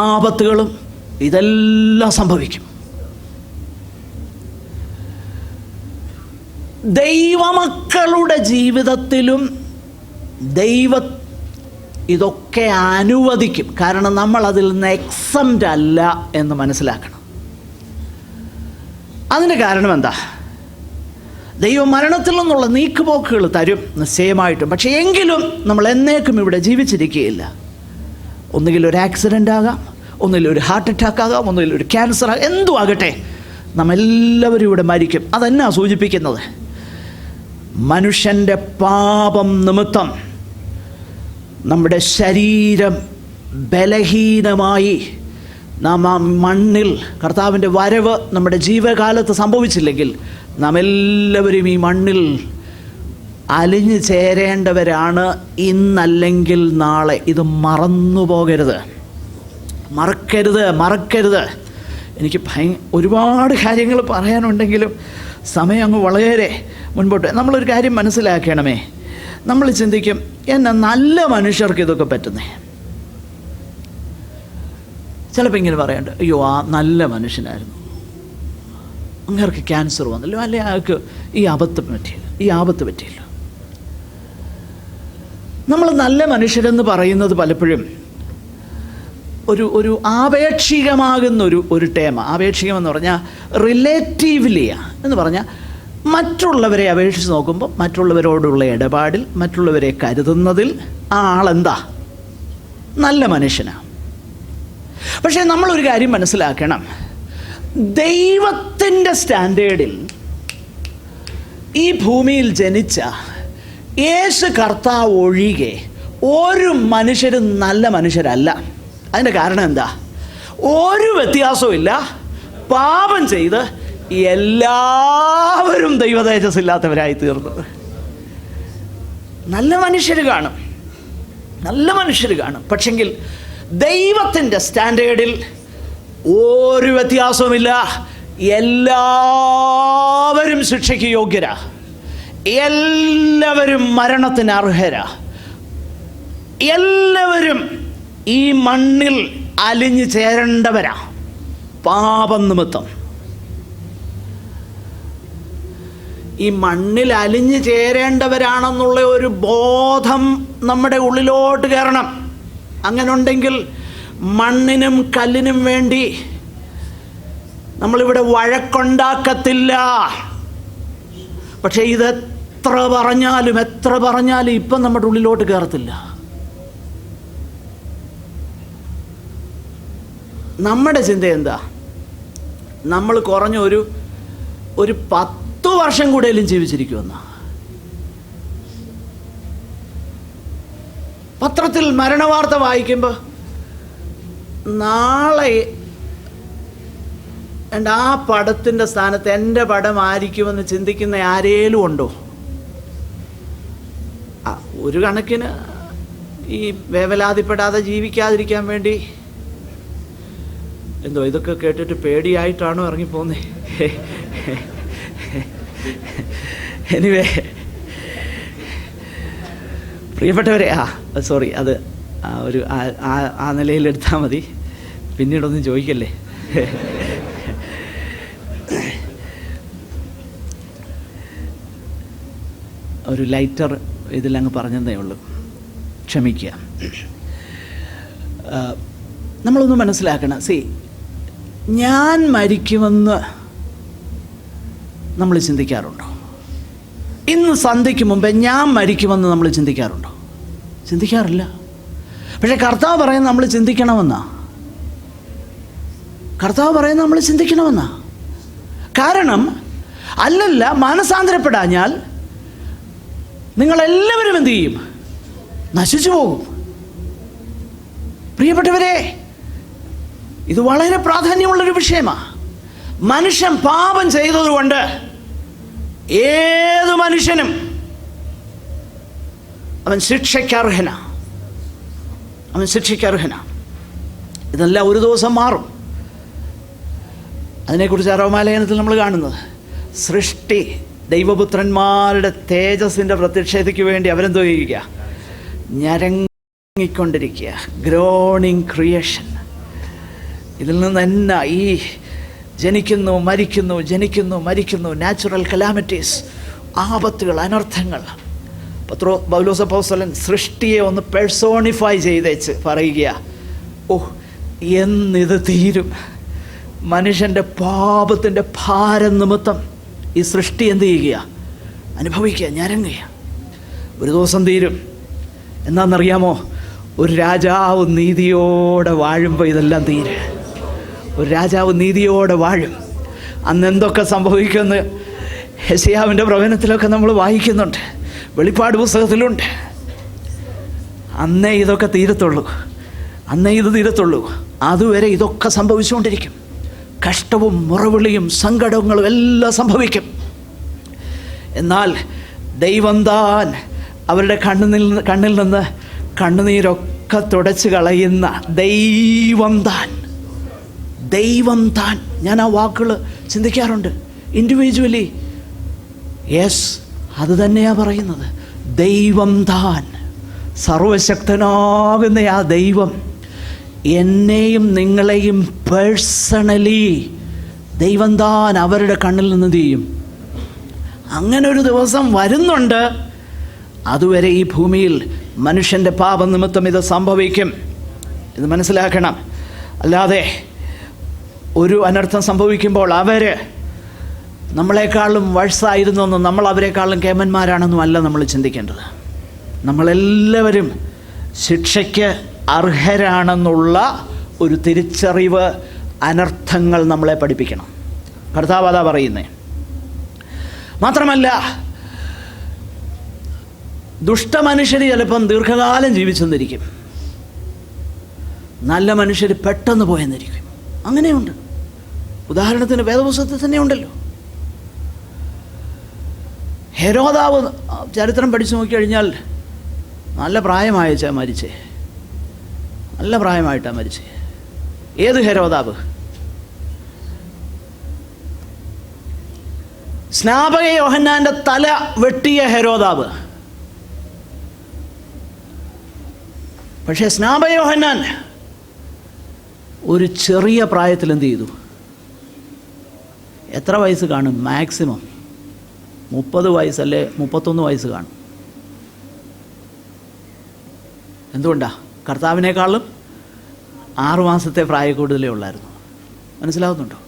ആപത്തുകളും ഇതെല്ലാം സംഭവിക്കും. ദൈവമക്കളുടെ ജീവിതത്തിലും ദൈവം ഇതൊക്കെ അനുവദിക്കും. കാരണം നമ്മൾ അതിൽ നിന്ന് എക്സംപ്റ്റ് അല്ല എന്ന് മനസ്സിലാക്കണം. അതിൻ്റെ കാരണം എന്താ? ദൈവം മരണത്തിൽ നിന്നുള്ള നീക്കുപോക്കുകൾ തരും നിശ്ചയമായിട്ടും. പക്ഷേ എങ്കിലും നമ്മൾ എന്നേക്കും ഇവിടെ ജീവിച്ചിരിക്കുകയില്ല. ഒന്നുകിൽ ഒരു ആക്സിഡൻ്റ് ആകാം, ഒന്നുകിൽ ഒരു ഹാർട്ട് അറ്റാക്ക് ആകാം, ഒന്നുകിൽ ഒരു ക്യാൻസർ ആകാം, എന്തും ആകട്ടെ, നമ്മെല്ലാവരും ഇവിടെ മരിക്കും. അതെന്നാ സൂചിപ്പിക്കുന്നത്? മനുഷ്യൻ്റെ പാപം നിമിത്തം നമ്മുടെ ശരീരം ബലഹീനമായി നാം ആ മണ്ണിൽ, കർത്താവിൻ്റെ വരവ് നമ്മുടെ ജീവകാലത്ത് സംഭവിച്ചില്ലെങ്കിൽ നാം എല്ലാവരും ഈ മണ്ണിൽ അലിഞ്ഞു ചേരേണ്ടവരാണ്. ഇന്നല്ലെങ്കിൽ നാളെ. ഇത് മറന്നു പോകരുത്, മറക്കരുത്. എനിക്ക് ഒരുപാട് കാര്യങ്ങൾ പറയാനുണ്ടെങ്കിലും സമയം അങ്ങ് വളരെ മുൻപോട്ട്. നമ്മളൊരു കാര്യം മനസ്സിലാക്കണമേ. നമ്മൾ ചിന്തിക്കും, എന്നാ നല്ല മനുഷ്യർക്ക് ഇതൊക്കെ പറ്റുന്നേ. ചിലപ്പോൾ ഇങ്ങനെ പറയണ്ട, അയ്യോ ആ നല്ല മനുഷ്യനായിരുന്നു, അങ്ങേർക്ക് ക്യാൻസർ വന്നല്ലോ, അല്ലെ അയാൾക്ക് ഈ ആപത്ത് പറ്റിയില്ല. നമ്മൾ നല്ല മനുഷ്യരെന്ന് പറയുന്നത് പലപ്പോഴും ഒരു ആപേക്ഷികമാകുന്ന ഒരു ടേമ. ആപേക്ഷികമെന്ന് പറഞ്ഞാൽ റിലേറ്റീവ്ലിയാണ് എന്ന് പറഞ്ഞാൽ മറ്റുള്ളവരെ അപേക്ഷിച്ച് നോക്കുമ്പോൾ മറ്റുള്ളവരോടുള്ള ഇടപാടിൽ, മറ്റുള്ളവരെ കരുതുന്നതിൽ ആ ആളെന്താ നല്ല മനുഷ്യനാണ്. പക്ഷേ നമ്മളൊരു കാര്യം മനസ്സിലാക്കണം, ദൈവത്തിൻ്റെ സ്റ്റാൻഡേർഡിൽ ഈ ഭൂമിയിൽ ജനിച്ച യേശു കർത്താവ് ഒഴികെ ഒരു മനുഷ്യരും നല്ല മനുഷ്യരല്ല. അതിൻ്റെ കാരണം എന്താ? ഒരു വ്യത്യാസവും ഇല്ല. പാപം ചെയ്ത് എല്ലാവരും ദൈവതേജസ്സില്ലാത്തവരായി തീർന്നത്. നല്ല മനുഷ്യർ കാണും, നല്ല മനുഷ്യർ കാണും. പക്ഷെങ്കിൽ ദൈവത്തിൻ്റെ സ്റ്റാൻഡേർഡിൽ ഒരു വ്യത്യാസവുമില്ല. എല്ലാവരും ശിക്ഷയ്ക്ക് യോഗ്യരാ, എല്ലാവരും മരണത്തിന് അർഹരാ, എല്ലാവരും ഈ മണ്ണിൽ അലിഞ്ഞു ചേരേണ്ടവരാ പാപം നിമിത്തം. ഈ മണ്ണിൽ അലിഞ്ഞു ചേരേണ്ടവരാണെന്നുള്ള ഒരു ബോധം നമ്മുടെ ഉള്ളിലോട്ട് കയറണം. അങ്ങനെ ഉണ്ടെങ്കിൽ മണ്ണിനും കല്ലിനും വേണ്ടി നമ്മളിവിടെ വഴക്കുണ്ടാക്കത്തില്ല. പക്ഷേ ഇത് എത്ര പറഞ്ഞാലും ഇപ്പം നമ്മുടെ ഉള്ളിലോട്ട് കയറത്തില്ല. നമ്മുടെ ചിന്ത എന്താ? നമ്മൾ കുറഞ്ഞ ഒരു 10 വർഷം കൂടെയും ജീവിച്ചിരിക്കുമെന്ന. പത്രത്തിൽ മരണവാർത്ത വായിക്കുമ്പോൾ നാളെ ആ പടത്തിൻ്റെ സ്ഥാനത്ത് എൻ്റെ പടം ആയിരിക്കുമെന്ന് ചിന്തിക്കുന്ന ആരേലും ഉണ്ടോ? ഒരു കണക്കിന് ഈ വേവലാതിപ്പെടാതെ ജീവിക്കാതിരിക്കാൻ വേണ്ടി എന്തോ ഇതൊക്കെ കേട്ടിട്ട് പേടിയായിട്ടാണോ ഇറങ്ങിപ്പോന്നേ? എനിവേ, പ്രിയപ്പെട്ടവരെ, സോറി, അത് ആ നിലയിലെടുത്താൽ മതി, പിന്നീടൊന്നും ചോദിക്കല്ലേ. ഒരു ലൈറ്റർ ഇതിലങ്ങ് പറഞ്ഞതേ ഉള്ളൂ, ക്ഷമിക്കുക. നമ്മളൊന്ന് മനസ്സിലാക്കണം. ഞാൻ മരിക്കുമെന്ന് നമ്മൾ ചിന്തിക്കാറുണ്ടോ? ഇന്ന് സന്ധ്യയ്ക്ക് മുമ്പേ ഞാൻ മരിക്കുമെന്ന് നമ്മൾ ചിന്തിക്കാറുണ്ടോ? ചിന്തിക്കാറില്ല. പക്ഷേ കർത്താവ് പറയുന്നത് നമ്മൾ ചിന്തിക്കണമെന്നാ. കാരണം അല്ലല്ല, മാനസാന്തരപ്പെടാഞ്ഞാൽ നിങ്ങളെല്ലാവരും എന്തു ചെയ്യും? നശിച്ചു പോകും. പ്രിയപ്പെട്ടവരെ, ഇത് വളരെ പ്രാധാന്യമുള്ളൊരു വിഷയമാണ്. മനുഷ്യൻ പാപം ചെയ്തതുകൊണ്ട് ഏതു മനുഷ്യനും അവൻ ശിക്ഷയ്ക്കർഹനാ. ഇതെല്ലാം ഒരു ദിവസം മാറും. അതിനെക്കുറിച്ച് റോമാലേഖനത്തിൽ നമ്മൾ കാണുന്നത്, സൃഷ്ടി ദൈവപുത്രന്മാരുടെ തേജസ്സിൻ്റെ പ്രത്യക്ഷതയ്ക്ക് വേണ്ടി അവരെന്തോ ചെയ്യുക? ഞരങ്ങിക്കൊണ്ടിരിക്കുക. Groaning creation. ഇതിൽ നിന്ന് എന്നാ ഈ ജനിക്കുന്നു മരിക്കുന്നു, നാച്ചുറൽ കലാമിറ്റീസ്, ആപത്തുകൾ, അനർത്ഥങ്ങൾ. പൗലോസ് അപ്പോസ്തലൻ സൃഷ്ടിയെ ഒന്ന് പേഴ്സോണിഫൈ ചെയ്തേച്ച് പറയുക, എന്നിത് തീരും. മനുഷ്യൻ്റെ പാപത്തിൻ്റെ ഭാരം നിമിത്തം ഈ സൃഷ്ടി എന്ത് ചെയ്യുക? അനുഭവിക്കുക, ഞരങ്ങുക. ഒരു ദിവസം തീരും. എന്താണെന്നറിയാമോ? ഒരു രാജാവ് നീതിയോടെ വാഴുമ്പോൾ ഇതെല്ലാം തീരും. ഒരു രാജാവ് നീതിയോടെ വാഴും. അന്ന് എന്തൊക്കെ സംഭവിക്കുമെന്ന് യെശയ്യാവിൻ്റെ പ്രവചനത്തിലൊക്കെ നമ്മൾ വായിക്കുന്നുണ്ട്, വെളിപ്പാട് പുസ്തകത്തിലുണ്ട്. അന്നേ ഇതൊക്കെ തീരത്തുള്ളൂ. അതുവരെ ഇതൊക്കെ സംഭവിച്ചുകൊണ്ടിരിക്കും. കഷ്ടവും മുറവിളിയും സങ്കടങ്ങളും എല്ലാം സംഭവിക്കും. എന്നാൽ ദൈവം താൻ അവരുടെ കണ്ണിൽ നിന്ന് കണ്ണുനീരൊക്കെ തുടച്ച് കളയുന്ന ദൈവം താൻ. ഞാൻ ആ വാക്കുകൾ ചിന്തിക്കാറുണ്ട് ഇൻഡിവിജ്വലി. യെസ്, അത് തന്നെയാണ് പറയുന്നത്. ദൈവം താൻ, സർവശക്തനാകുന്ന ആ ദൈവം എന്നെയും നിങ്ങളെയും പേഴ്സണലി ദൈവം താൻ അവരുടെ കണ്ണിൽ നിന്ന് ചെയ്യും. അങ്ങനെ ഒരു ദിവസം വരുന്നുണ്ട്. അതുവരെ ഈ ഭൂമിയിൽ മനുഷ്യൻ്റെ പാപനിമിത്തം ഇത് സംഭവിക്കും. ഇത് മനസ്സിലാക്കണം. അല്ലാതെ ഒരു അനർത്ഥം സംഭവിക്കുമ്പോൾ അവർ നമ്മളെക്കാളും വയസ്സായിരുന്നെന്നും നമ്മൾ അവരെക്കാളും കേമന്മാരാണെന്നും അല്ല നമ്മൾ ചിന്തിക്കേണ്ടത്. നമ്മളെല്ലാവരും ശിക്ഷയ്ക്ക് അർഹരാണെന്നുള്ള ഒരു തിരിച്ചറിവ്, അനർത്ഥങ്ങൾ നമ്മളെ പഠിപ്പിക്കണം. കർത്താവ് അതാ പറയുന്നേ. മാത്രമല്ല, ദുഷ്ടമനുഷ്യർ ചിലപ്പം ദീർഘകാലം ജീവിച്ചെന്നിരിക്കും, നല്ല മനുഷ്യർ പെട്ടെന്ന് പോയെന്നിരിക്കും. അങ്ങനെയുണ്ട്. ഉദാഹരണത്തിന് വേദപുസ്തകത്തിൽ തന്നെ ഉണ്ടല്ലോ. ഹെരോദാവ് ചരിത്രം പഠിച്ചു നോക്കിക്കഴിഞ്ഞാൽ നല്ല പ്രായമായിച്ചാ മരിച്ചേ, നല്ല പ്രായമായിട്ടാണ് മരിച്ചേ. ഏത് ഹെരോദാവ്? സ്നാപക യോഹന്നാന്റെ തല വെട്ടിയ ഹെരോദാവ്. പക്ഷേ സ്നാപക യോഹന്നാൻ ഒരു ചെറിയ പ്രായത്തിൽ എന്ത് ചെയ്തു? എത്ര വയസ്സ് കാണും? മാക്സിമം 30 വയസ്സല്ലേ 31 വയസ്സ് കാണും. എന്തുകൊണ്ടാണ്? കർത്താവിനേക്കാളും 6 മാസത്തെ പ്രായ കൂടുതലേ ഉള്ളായിരുന്നു. മനസ്സിലാവുന്നുണ്ടോ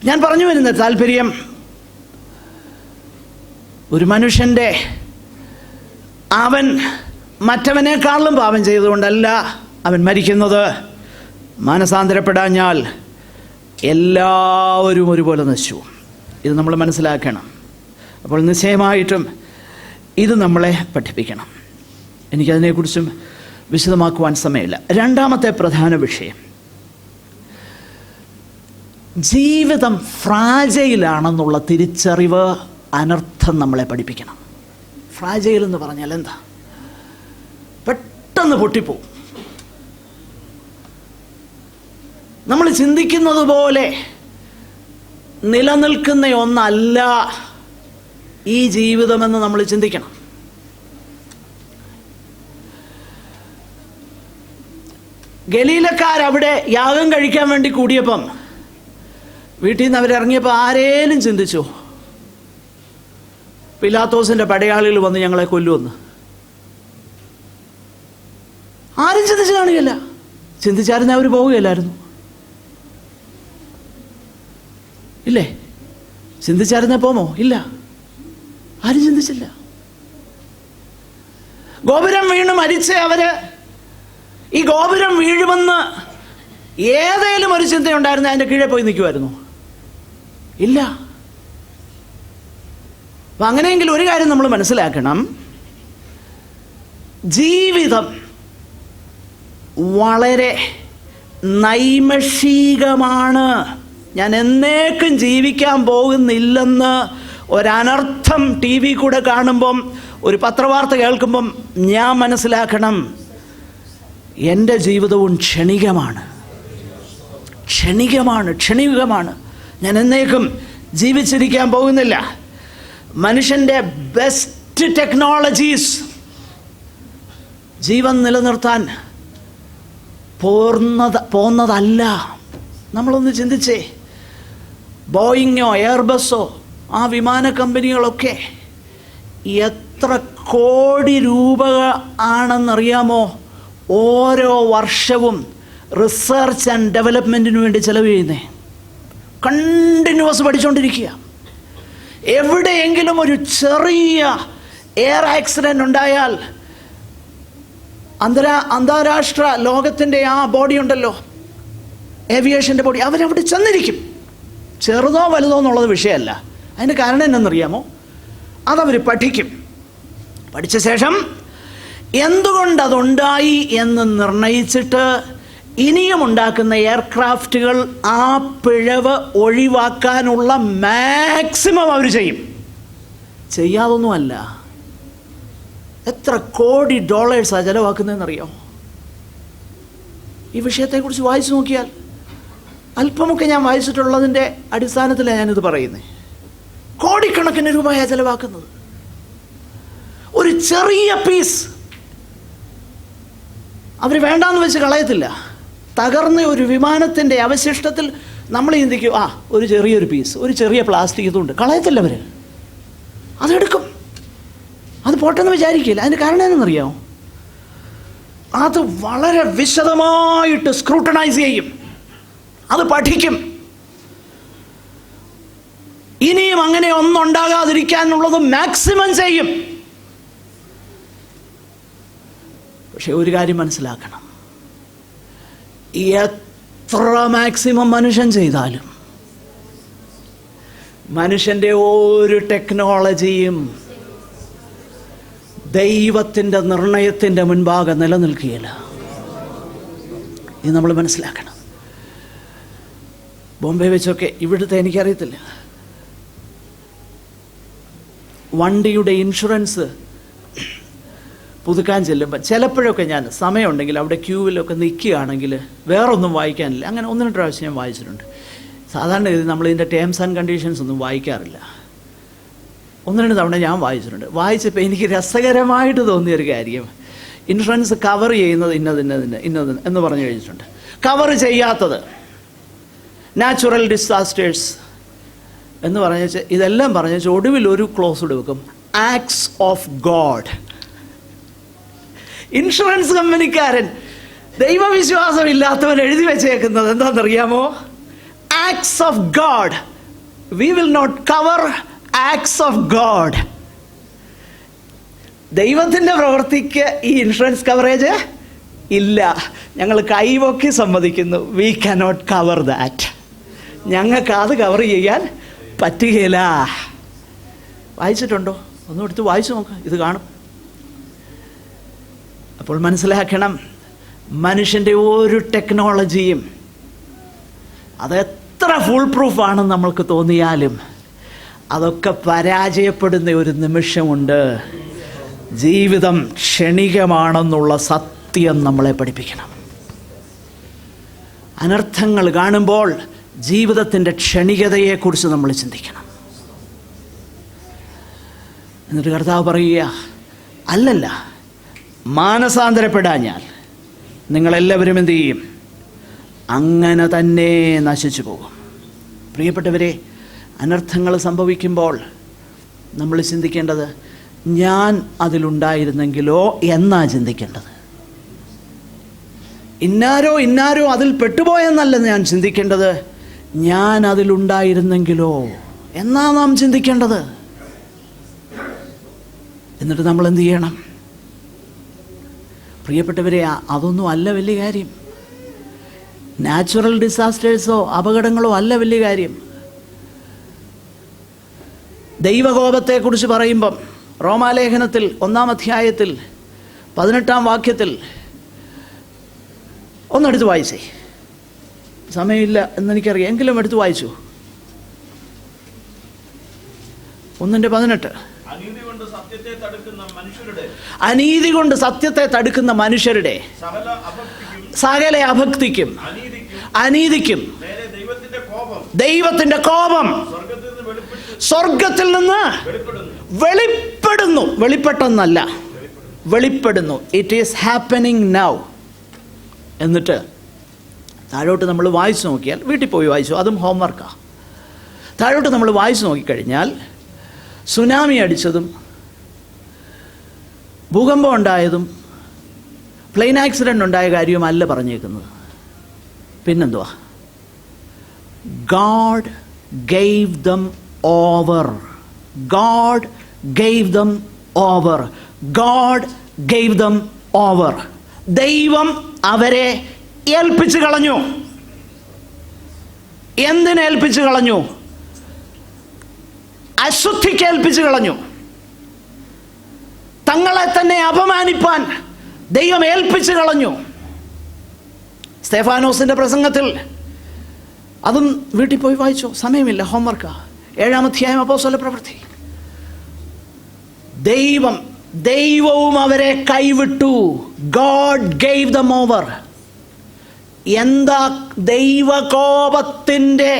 ഞാൻ പറഞ്ഞു വരുന്ന താല്പര്യം? ഒരു മനുഷ്യൻ്റെ അവൻ മറ്റവനേക്കാളും പാപം ചെയ്തുകൊണ്ടല്ല അവൻ മരിക്കുന്നത്. മാനസാന്തരപ്പെടാഞ്ഞാൽ എല്ലാവരും ഒരുപോലെ നശിച്ചു. ഇത് നമ്മൾ മനസ്സിലാക്കണം. അപ്പോൾ നിശ്ചയമായിട്ടും ഇത് നമ്മളെ പഠിപ്പിക്കണം. എനിക്കതിനെക്കുറിച്ചും വിശദമാക്കുവാൻ സമയമില്ല. രണ്ടാമത്തെ പ്രധാന വിഷയം, ജീവിതം ഫ്രാജയിലാണെന്നുള്ള തിരിച്ചറിവ് അനർത്ഥം നമ്മളെ പഠിപ്പിക്കണം. ഫ്രാജയിൽ എന്ന് പറഞ്ഞാൽ എന്താ? പെട്ടെന്ന് പൊട്ടിപ്പോവും. നമ്മൾ ചിന്തിക്കുന്നത് പോലെ നിലനിൽക്കുന്ന ഒന്നല്ല ഈ ജീവിതമെന്ന് നമ്മൾ ചിന്തിക്കണം. ഗലീലക്കാരവിടെ യാഗം കഴിക്കാൻ വേണ്ടി കൂടിയപ്പം വീട്ടിൽ നിന്ന് അവരിറങ്ങിയപ്പോൾ ആരേലും ചിന്തിച്ചോ പിലാത്തോസിന്റെ പടയാളികൾ വന്ന് ഞങ്ങളെ കൊല്ലുമെന്ന്? ആരും ചിന്തിച്ചു കാണുകയില്ല. ചിന്തിച്ചായിരുന്നു അവർ പോവുകയില്ലായിരുന്നു. ഇല്ലേ? ചിന്തിച്ചായിരുന്നേ പോമോ? ഇല്ല, ആരും ചിന്തിച്ചില്ല. ഗോപുരം വീണ് മരിച്ച അവര് ഈ ഗോപുരം വീഴുമെന്ന് ഏതേലും ഒരു ചിന്തയുണ്ടായിരുന്നു അതിൻ്റെ കീഴെ പോയി നിൽക്കുമായിരുന്നു? ഇല്ല. അപ്പം അങ്ങനെയെങ്കിൽ ഒരു കാര്യം നമ്മൾ മനസ്സിലാക്കണം, ജീവിതം വളരെ നൈമിഷികമാണ്. ഞാൻ എന്നേക്കും ജീവിക്കാൻ പോകുന്നില്ലെന്ന് ഒരനർത്ഥം ടി വി കൂടെ കാണുമ്പം, ഒരു പത്രവാർത്ത കേൾക്കുമ്പം ഞാൻ മനസ്സിലാക്കണം, എൻ്റെ ജീവിതവും ക്ഷണികമാണ്. ഞാൻ എന്നേക്കും ജീവിച്ചിരിക്കാൻ പോകുന്നില്ല. മനുഷ്യൻ്റെ ബെസ്റ്റ് ടെക്നോളജീസ് ജീവൻ നിലനിർത്താൻ പോന്നതല്ല. നമ്മളൊന്ന് ചിന്തിച്ചേ, ബോയിങ്ങോ എയർബസോ ആ വിമാന കമ്പനികളൊക്കെ എത്ര കോടി രൂപ ആണെന്നറിയാമോ ഓരോ വർഷവും റിസർച്ച് ആൻഡ് ഡെവലപ്മെൻറ്റിന് വേണ്ടി ചെലവ് ചെയ്യുന്നേ? കണ്ടിന്യൂസ് പഠിച്ചുകൊണ്ടിരിക്കുക. എവിടെയെങ്കിലും ഒരു ചെറിയ എയർ ആക്സിഡൻ്റ് ഉണ്ടായാൽ അന്താരാഷ്ട്ര ലോകത്തിൻ്റെ ആ ബോഡി ഉണ്ടല്ലോ, ഏവിയേഷൻ്റെ ബോഡി, അവരവിടെ ചെന്നിരിക്കും. ചെറുതോ വലുതോ എന്നുള്ളത് വിഷയമല്ല. അതിന് കാരണം എന്നറിയാമോ? അതവർ പഠിക്കും. പഠിച്ച ശേഷം എന്തുകൊണ്ടതുണ്ടായി എന്ന് നിർണയിച്ചിട്ട് ഇനിയും ഉണ്ടാക്കുന്ന എയർക്രാഫ്റ്റുകൾ ആ പിഴവ് ഒഴിവാക്കാനുള്ള മാക്സിമം അവർ ചെയ്യും. ചെയ്യാതൊന്നുമല്ല. എത്ര കോടി ഡോളേഴ്സാണ് ചിലവാക്കുന്നതെന്നറിയോ? ഈ വിഷയത്തെക്കുറിച്ച് വായിച്ചു നോക്കിയാൽ, അല്പമൊക്കെ ഞാൻ വായിച്ചിട്ടുള്ളതിൻ്റെ അടിസ്ഥാനത്തിലാണ് ഞാനിത് പറയുന്നത്. കോടിക്കണക്കിന് രൂപയാണ് ചിലവാക്കുന്നത്. ഒരു ചെറിയ പീസ് അവർ വേണ്ടാന്ന് വെച്ച് കളയത്തില്ല. തകർന്ന ഒരു വിമാനത്തിൻ്റെ അവശിഷ്ടത്തിൽ നമ്മൾ ചിന്തിക്കും, ഒരു ചെറിയൊരു പീസ്, ഒരു ചെറിയ പ്ലാസ്റ്റിക് ഇതുണ്ട്, കളയത്തില്ല അവർ. അതെടുക്കും, അത് പോട്ടെന്ന് വിചാരിക്കില്ല. അതിന് കാരണം എന്നറിയാമോ? അത് വളരെ വിശദമായിട്ട് സ്ക്രൂട്ടനൈസ് ചെയ്യും, അത് പഠിക്കും. ഇനിയും അങ്ങനെ ഒന്നുണ്ടാകാതിരിക്കാനുള്ളത് മാക്സിമം ചെയ്യും. പക്ഷെ ഒരു കാര്യം മനസ്സിലാക്കണം, എത്ര മാക്സിമം മനുഷ്യൻ ചെയ്താലും മനുഷ്യൻ്റെ ഒരു ടെക്നോളജിയും ദൈവത്തിൻ്റെ നിർണയത്തിൻ്റെ മുൻപാകെ നിലനിൽക്കുകയില്ല. ഇത് നമ്മൾ മനസ്സിലാക്കണം. ബോംബെ വെച്ചൊക്കെ, ഇവിടുത്തെ എനിക്കറിയത്തില്ല, വണ്ടിയുടെ ഇൻഷുറൻസ് പുതുക്കാൻ ചെല്ലുമ്പോൾ ചിലപ്പോഴൊക്കെ ഞാൻ സമയമുണ്ടെങ്കിൽ അവിടെ ക്യൂവിലൊക്കെ നിൽക്കുകയാണെങ്കിൽ വേറൊന്നും വായിക്കാനില്ല, അങ്ങനെ 1-2 പ്രാവശ്യം ഞാൻ വായിച്ചിട്ടുണ്ട്. സാധാരണ ഇത് നമ്മളിതിൻ്റെ ടേംസ് ആൻഡ് കണ്ടീഷൻസ് ഒന്നും വായിക്കാറില്ല. 1-2 തവണ ഞാൻ വായിച്ചിട്ടുണ്ട്. വായിച്ചപ്പോൾ എനിക്ക് രസകരമായിട്ട് തോന്നിയൊരു കാര്യം, ഇൻഷുറൻസ് കവർ ചെയ്യുന്നത് ഇന്നത് എന്ന് പറഞ്ഞു കഴിഞ്ഞിട്ടുണ്ട്. കവർ ചെയ്യാത്തത് നാച്ചുറൽ ഡിസാസ്റ്റേഴ്സ് എന്ന് പറഞ്ഞ ഇതെല്ലാം പറഞ്ഞു വെച്ചാൽ ഒടുവിൽ ഒരു ക്ലോസ് വെക്കും, ആക്ട്സ് ഓഫ് ഗോഡ്. ഇൻഷുറൻസ് കമ്പനിക്കാരൻ ദൈവവിശ്വാസം ഇല്ലാത്തവൻ എഴുതി വെച്ചേക്കുന്നത് എന്താണെന്നറിയാമോ? Acts of God. We will not cover acts of God. ദൈവത്തിൻ്റെ പ്രവൃത്തിക്ക് ഈ ഇൻഷുറൻസ് കവറേജ് ഇല്ല. ഞങ്ങൾ കൈവൊക്കി സമ്മതിക്കുന്നു, വി കനോട്ട് കവർ ദാറ്റ്. ഞങ്ങൾക്ക് അത് കവർ ചെയ്യാൻ പറ്റുകയില്ല. വായിച്ചിട്ടുണ്ടോ? ഒന്നും എടുത്ത് വായിച്ചു നോക്കാം, ഇത് കാണും. അപ്പോൾ മനസ്സിലാക്കണം, മനുഷ്യൻ്റെ ഒരു ടെക്നോളജിയും അതെത്ര ഫുൾ പ്രൂഫാണെന്ന് നമ്മൾക്ക് തോന്നിയാലും അതൊക്കെ പരാജയപ്പെടുന്ന ഒരു നിമിഷമുണ്ട്. ജീവിതം ക്ഷണികമാണെന്നുള്ള സത്യം നമ്മളെ പഠിപ്പിക്കണം. അനർത്ഥങ്ങൾ കാണുമ്പോൾ ജീവിതത്തിൻ്റെ ക്ഷണികതയെക്കുറിച്ച് നമ്മൾ ചിന്തിക്കണം. എന്നിട്ട് കർത്താവ് പറയുക, അല്ലല്ല, മാനസാന്തരപ്പെടാഞ്ഞാൽ നിങ്ങളെല്ലാവരും എന്തു ചെയ്യും? അങ്ങനെ തന്നെ നശിച്ചു പോകും. പ്രിയപ്പെട്ടവരെ, അനർത്ഥങ്ങൾ സംഭവിക്കുമ്പോൾ നമ്മൾ ചിന്തിക്കേണ്ടത് ഞാൻ അതിലുണ്ടായിരുന്നെങ്കിലോ എന്നാ ചിന്തിക്കേണ്ടത്. ഇന്നാരോ അതിൽ പെട്ടുപോയെന്നല്ല ഞാൻ ചിന്തിക്കേണ്ടത്, ഞാൻ അതിലുണ്ടായിരുന്നെങ്കിലോ എന്നാ നാം ചിന്തിക്കേണ്ടത്. എന്നിട്ട് നമ്മൾ എന്ത് ചെയ്യണം? പ്രിയപ്പെട്ടവരെ, അതൊന്നും അല്ല വലിയ കാര്യം. നാച്ചുറൽ ഡിസാസ്റ്റേഴ്സോ അപകടങ്ങളോ അല്ല വലിയ കാര്യം. ദൈവകോപത്തെക്കുറിച്ച് പറയുമ്പം റോമാലേഖനത്തിൽ 1-ാം അധ്യായത്തിൽ 18-ാം വാക്യത്തിൽ ഒന്നെടുത്ത് വായിച്ചേ. സമയമില്ല എന്നെനിക്കറിയാം, എങ്കിലും എടുത്ത് വായിച്ചു. 1:18. അനീതി കൊണ്ട് സത്യത്തെ തടുക്കുന്ന മനുഷ്യരുടെ സകല അഭക്തിക്കും അനീതിക്കും ദൈവത്തിന്റെ കോപം സ്വർഗത്തിൽ നിന്ന് വെളിപ്പെടുന്നു. വെളിപ്പെട്ടെന്നല്ല, വെളിപ്പെടുന്നു. It is happening now. എന്നിട്ട് താഴോട്ട് നമ്മൾ വായിച്ചു നോക്കിയാൽ, വീട്ടിൽ പോയി വായിച്ചു, അതും ഹോംവർക്കാണ്. താഴോട്ട് നമ്മൾ വായിച്ചു നോക്കിക്കഴിഞ്ഞാൽ സുനാമി അടിച്ചതും ഭൂകമ്പം ഉണ്ടായതും പ്ലെയിൻ ആക്സിഡൻ്റ് ഉണ്ടായ കാര്യവുമല്ല പറഞ്ഞേക്കുന്നത്. പിന്നെന്തുവാ? God gave them over. God gave them over. God gave them over. ദൈവം അവരെ ഏൽപ്പിച്ചു കളഞ്ഞു. എന്തിനെ ഏൽപ്പിച്ചു കളഞ്ഞു? അശുദ്ധിക്ക് ഏൽപ്പിച്ചു കളഞ്ഞു. തങ്ങളെ തന്നെ അപമാനിപ്പാൻ ദൈവം ഏൽപ്പിച്ചു കളഞ്ഞു. സ്തെഫാനോസിന്റെ പ്രസംഗത്തിൽ, അതും വീട്ടിൽ പോയി വായിച്ചോ, സമയമില്ല, ഹോംവർക്കാ. 7-ാം അധ്യായം അപ്പോസ്തലപ്രവൃത്തി. ദൈവവും അവരെ കൈവിട്ടു. God gave them over. എന്താ ദൈവകോപത്തിൻ്റെ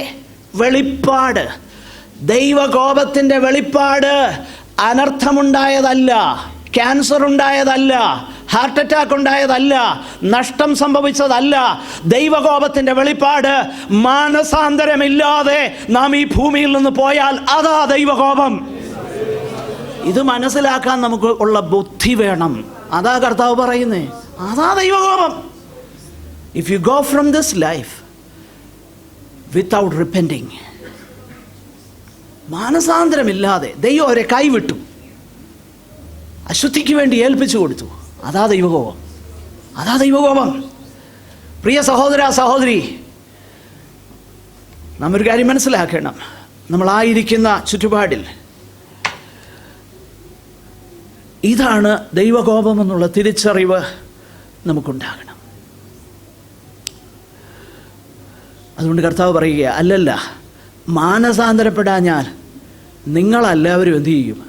വെളിപ്പാട്? ദൈവകോപത്തിൻ്റെ വെളിപ്പാട് അനർത്ഥമുണ്ടായതല്ല, ക്യാൻസർ ഉണ്ടായതല്ല, ഹാർട്ട് അറ്റാക്ക് ഉണ്ടായതല്ല, നഷ്ടം സംഭവിച്ചതല്ല. ദൈവകോപത്തിൻ്റെ വെളിപ്പാട് മാനസാന്തരമില്ലാതെ നാം ഈ ഭൂമിയിൽ നിന്ന് പോയാൽ അതാ ദൈവകോപം. ഇത് മനസ്സിലാക്കാൻ നമുക്ക് ഉള്ള ബുദ്ധി വേണം. അതാ കർത്താവ് പറയുന്നേ, അതാ ദൈവകോപം. If you go from this life without repenting, മാനസാന്തരമില്ലാതെ ദൈവം അവരെ കൈവിട്ടു, അശുദ്ധിക്ക് വേണ്ടി ഏൽപ്പിച്ചു കൊടുത്തു, അതാ ദൈവകോപം. അതാ ദൈവകോപം. പ്രിയ സഹോദര സഹോദരി, നാം ഒരു കാര്യം മനസ്സിലാക്കണം. നമ്മളായിരിക്കുന്ന ചുറ്റുപാടിൽ ഇതാണ് ദൈവകോപം എന്നുള്ള തിരിച്ചറിവ് നമുക്കുണ്ടാകണം. അതുകൊണ്ട് കർത്താവ് പറയുക, അല്ലല്ല, മാനസാന്തരപ്പെടാഞ്ഞാൽ നിങ്ങളെല്ലാവരും എന്തു ചെയ്യും?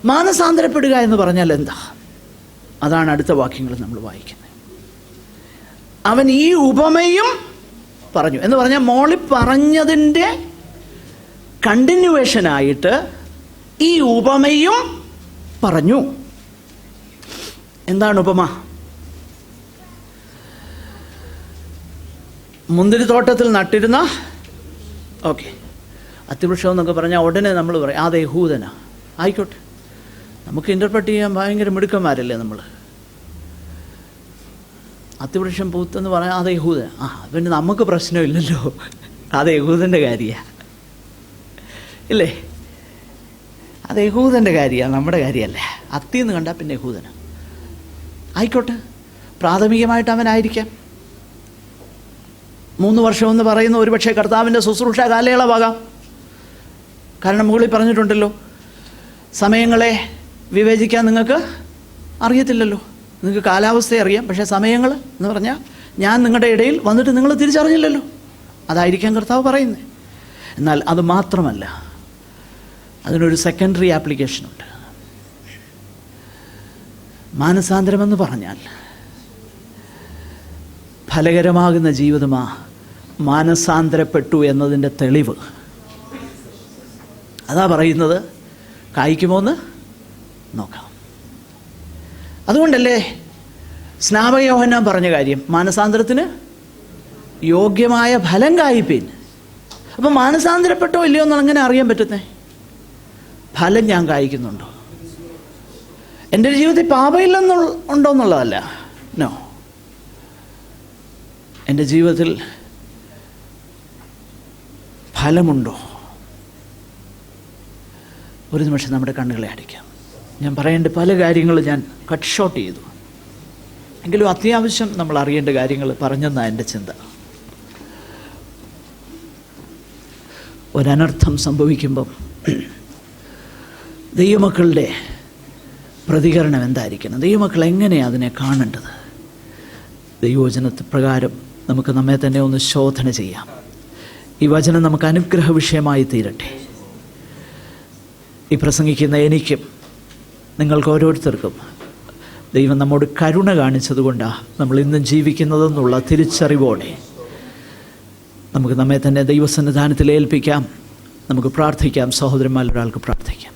മാനസാന്തരപ്പെടുക എന്ന് പറഞ്ഞാൽ എന്താ? അതാണ് അടുത്ത വാക്യങ്ങൾ നമ്മൾ വായിക്കുന്നത്. അവൻ ഈ ഉപമയും പറഞ്ഞു എന്ന് പറഞ്ഞാൽ മോളി പറഞ്ഞതിൻ്റെ കണ്ടിന്യൂവേഷനായിട്ട് ഈ ഉപമയും പറഞ്ഞു. എന്താണ് ഉപമ? മുന്തിരിത്തോട്ടത്തിൽ നട്ടിരുന്ന അത്തിവൃക്ഷം എന്നൊക്കെ പറഞ്ഞാൽ ഉടനെ നമ്മൾ പറയും അത് യഹൂദനാ. ആയിക്കോട്ടെ, നമുക്ക് ഇൻ്റർപ്രറ്റ് ചെയ്യാൻ ഭയങ്കര മിടുക്കന്മാരല്ലേ നമ്മൾ. അത്തിവൃക്ഷം പൂത്തെന്ന് പറഞ്ഞാൽ അത് യഹൂദൻ. പിന്നെ നമുക്ക് പ്രശ്നമില്ലല്ലോ, അത് യഹൂദൻ്റെ കാര്യമാണ് ഇല്ലേ? അത് യഹൂദൻ്റെ കാര്യമാണ്, നമ്മുടെ കാര്യമല്ല. അത്തിന്ന് കണ്ടാൽ പിന്നെ യഹൂദന്. ആയിക്കോട്ടെ, പ്രാഥമികമായിട്ട് അവനായിരിക്കാം. 3 വർഷമെന്ന് പറയുന്ന ഒരുപക്ഷെ കർത്താവിൻ്റെ ശുശ്രൂഷ കാലയളവാകാം. കാരണം മുകളിൽ പറഞ്ഞിട്ടുണ്ടല്ലോ, സമയങ്ങളെ വിവേചിക്കാൻ നിങ്ങൾക്ക് അറിയത്തില്ലല്ലോ. നിങ്ങൾക്ക് കാലാവസ്ഥയെ അറിയാം, പക്ഷേ സമയങ്ങൾ എന്ന് പറഞ്ഞാൽ ഞാൻ നിങ്ങളുടെ ഇടയിൽ വന്നിട്ട് നിങ്ങൾ തിരിച്ചറിഞ്ഞില്ലല്ലോ. അതായിരിക്കാം കർത്താവ് പറയുന്നത്. എന്നാൽ അത് മാത്രമല്ല, അതിനൊരു സെക്കൻഡറി ആപ്ലിക്കേഷനുണ്ട്. മാനസാന്തരമെന്ന് പറഞ്ഞാൽ ഫലകരമാകുന്ന ജീവിതമാ മാനസാന്തരപ്പെട്ടു എന്നതിൻ്റെ തെളിവ്. അതാ പറയുന്നത്, കായ്ക്കുമോ എന്ന് നോക്കാം. അതുകൊണ്ടല്ലേ സ്നാപക യോഹന്നാൻ പറഞ്ഞ കാര്യം, മാനസാന്തരത്തിന് യോഗ്യമായ ഫലം കായ്പീൻ. അപ്പം മാനസാന്തരപ്പെട്ടോ ഇല്ലയോ എന്ന് അങ്ങനെ അറിയാൻ പറ്റുന്നേ? ഫലം ഞാൻ കായ്ക്കുന്നുണ്ടോ? എൻ്റെ ജീവിതത്തിൽ പാപമില്ലെന്നുണ്ടോ എന്നുള്ളതല്ല. നോ, എൻ്റെ ജീവിതത്തിൽ ഫലമുണ്ടോ? ഒരു നിമിഷം നമ്മുടെ കണ്ണുകളെ അടയ്ക്കാം. ഞാൻ പറയേണ്ട പല കാര്യങ്ങളും ഞാൻ കട്ട് ഷോട്ട് ചെയ്തു, എങ്കിലും അത്യാവശ്യം നമ്മൾ അറിയേണ്ട കാര്യങ്ങൾ പറഞ്ഞെന്നാണ് എൻ്റെ ചിന്ത. ഒരനർത്ഥം സംഭവിക്കുമ്പം ദൈവമക്കളുടെ പ്രതികരണം എന്തായിരിക്കണം? ദൈവമക്കൾ എങ്ങനെയാണ് അതിനെ കാണേണ്ടത്? ദൈവവചനത്തെ പ്രകാരം നമുക്ക് നമ്മെ തന്നെ ഒന്ന് ശോധന ചെയ്യാം. ഈ വചനം നമുക്ക് അനുഗ്രഹ വിഷയമായി തീരട്ടെ. ഈ പ്രസംഗിക്കുന്ന എനിക്കും നിങ്ങൾക്ക് ഓരോരുത്തർക്കും ദൈവം നമ്മോട് കരുണ കാണിച്ചതുകൊണ്ടാണ് നമ്മൾ ഇന്നും ജീവിക്കുന്നതെന്നുള്ള തിരിച്ചറിവോടെ നമുക്ക് നമ്മെ തന്നെ ദൈവസന്നിധാനത്തിൽ ഏൽപ്പിക്കാം. നമുക്ക് പ്രാർത്ഥിക്കാം. സഹോദരന്മാരൊരാൾക്ക് പ്രാർത്ഥിക്കാം.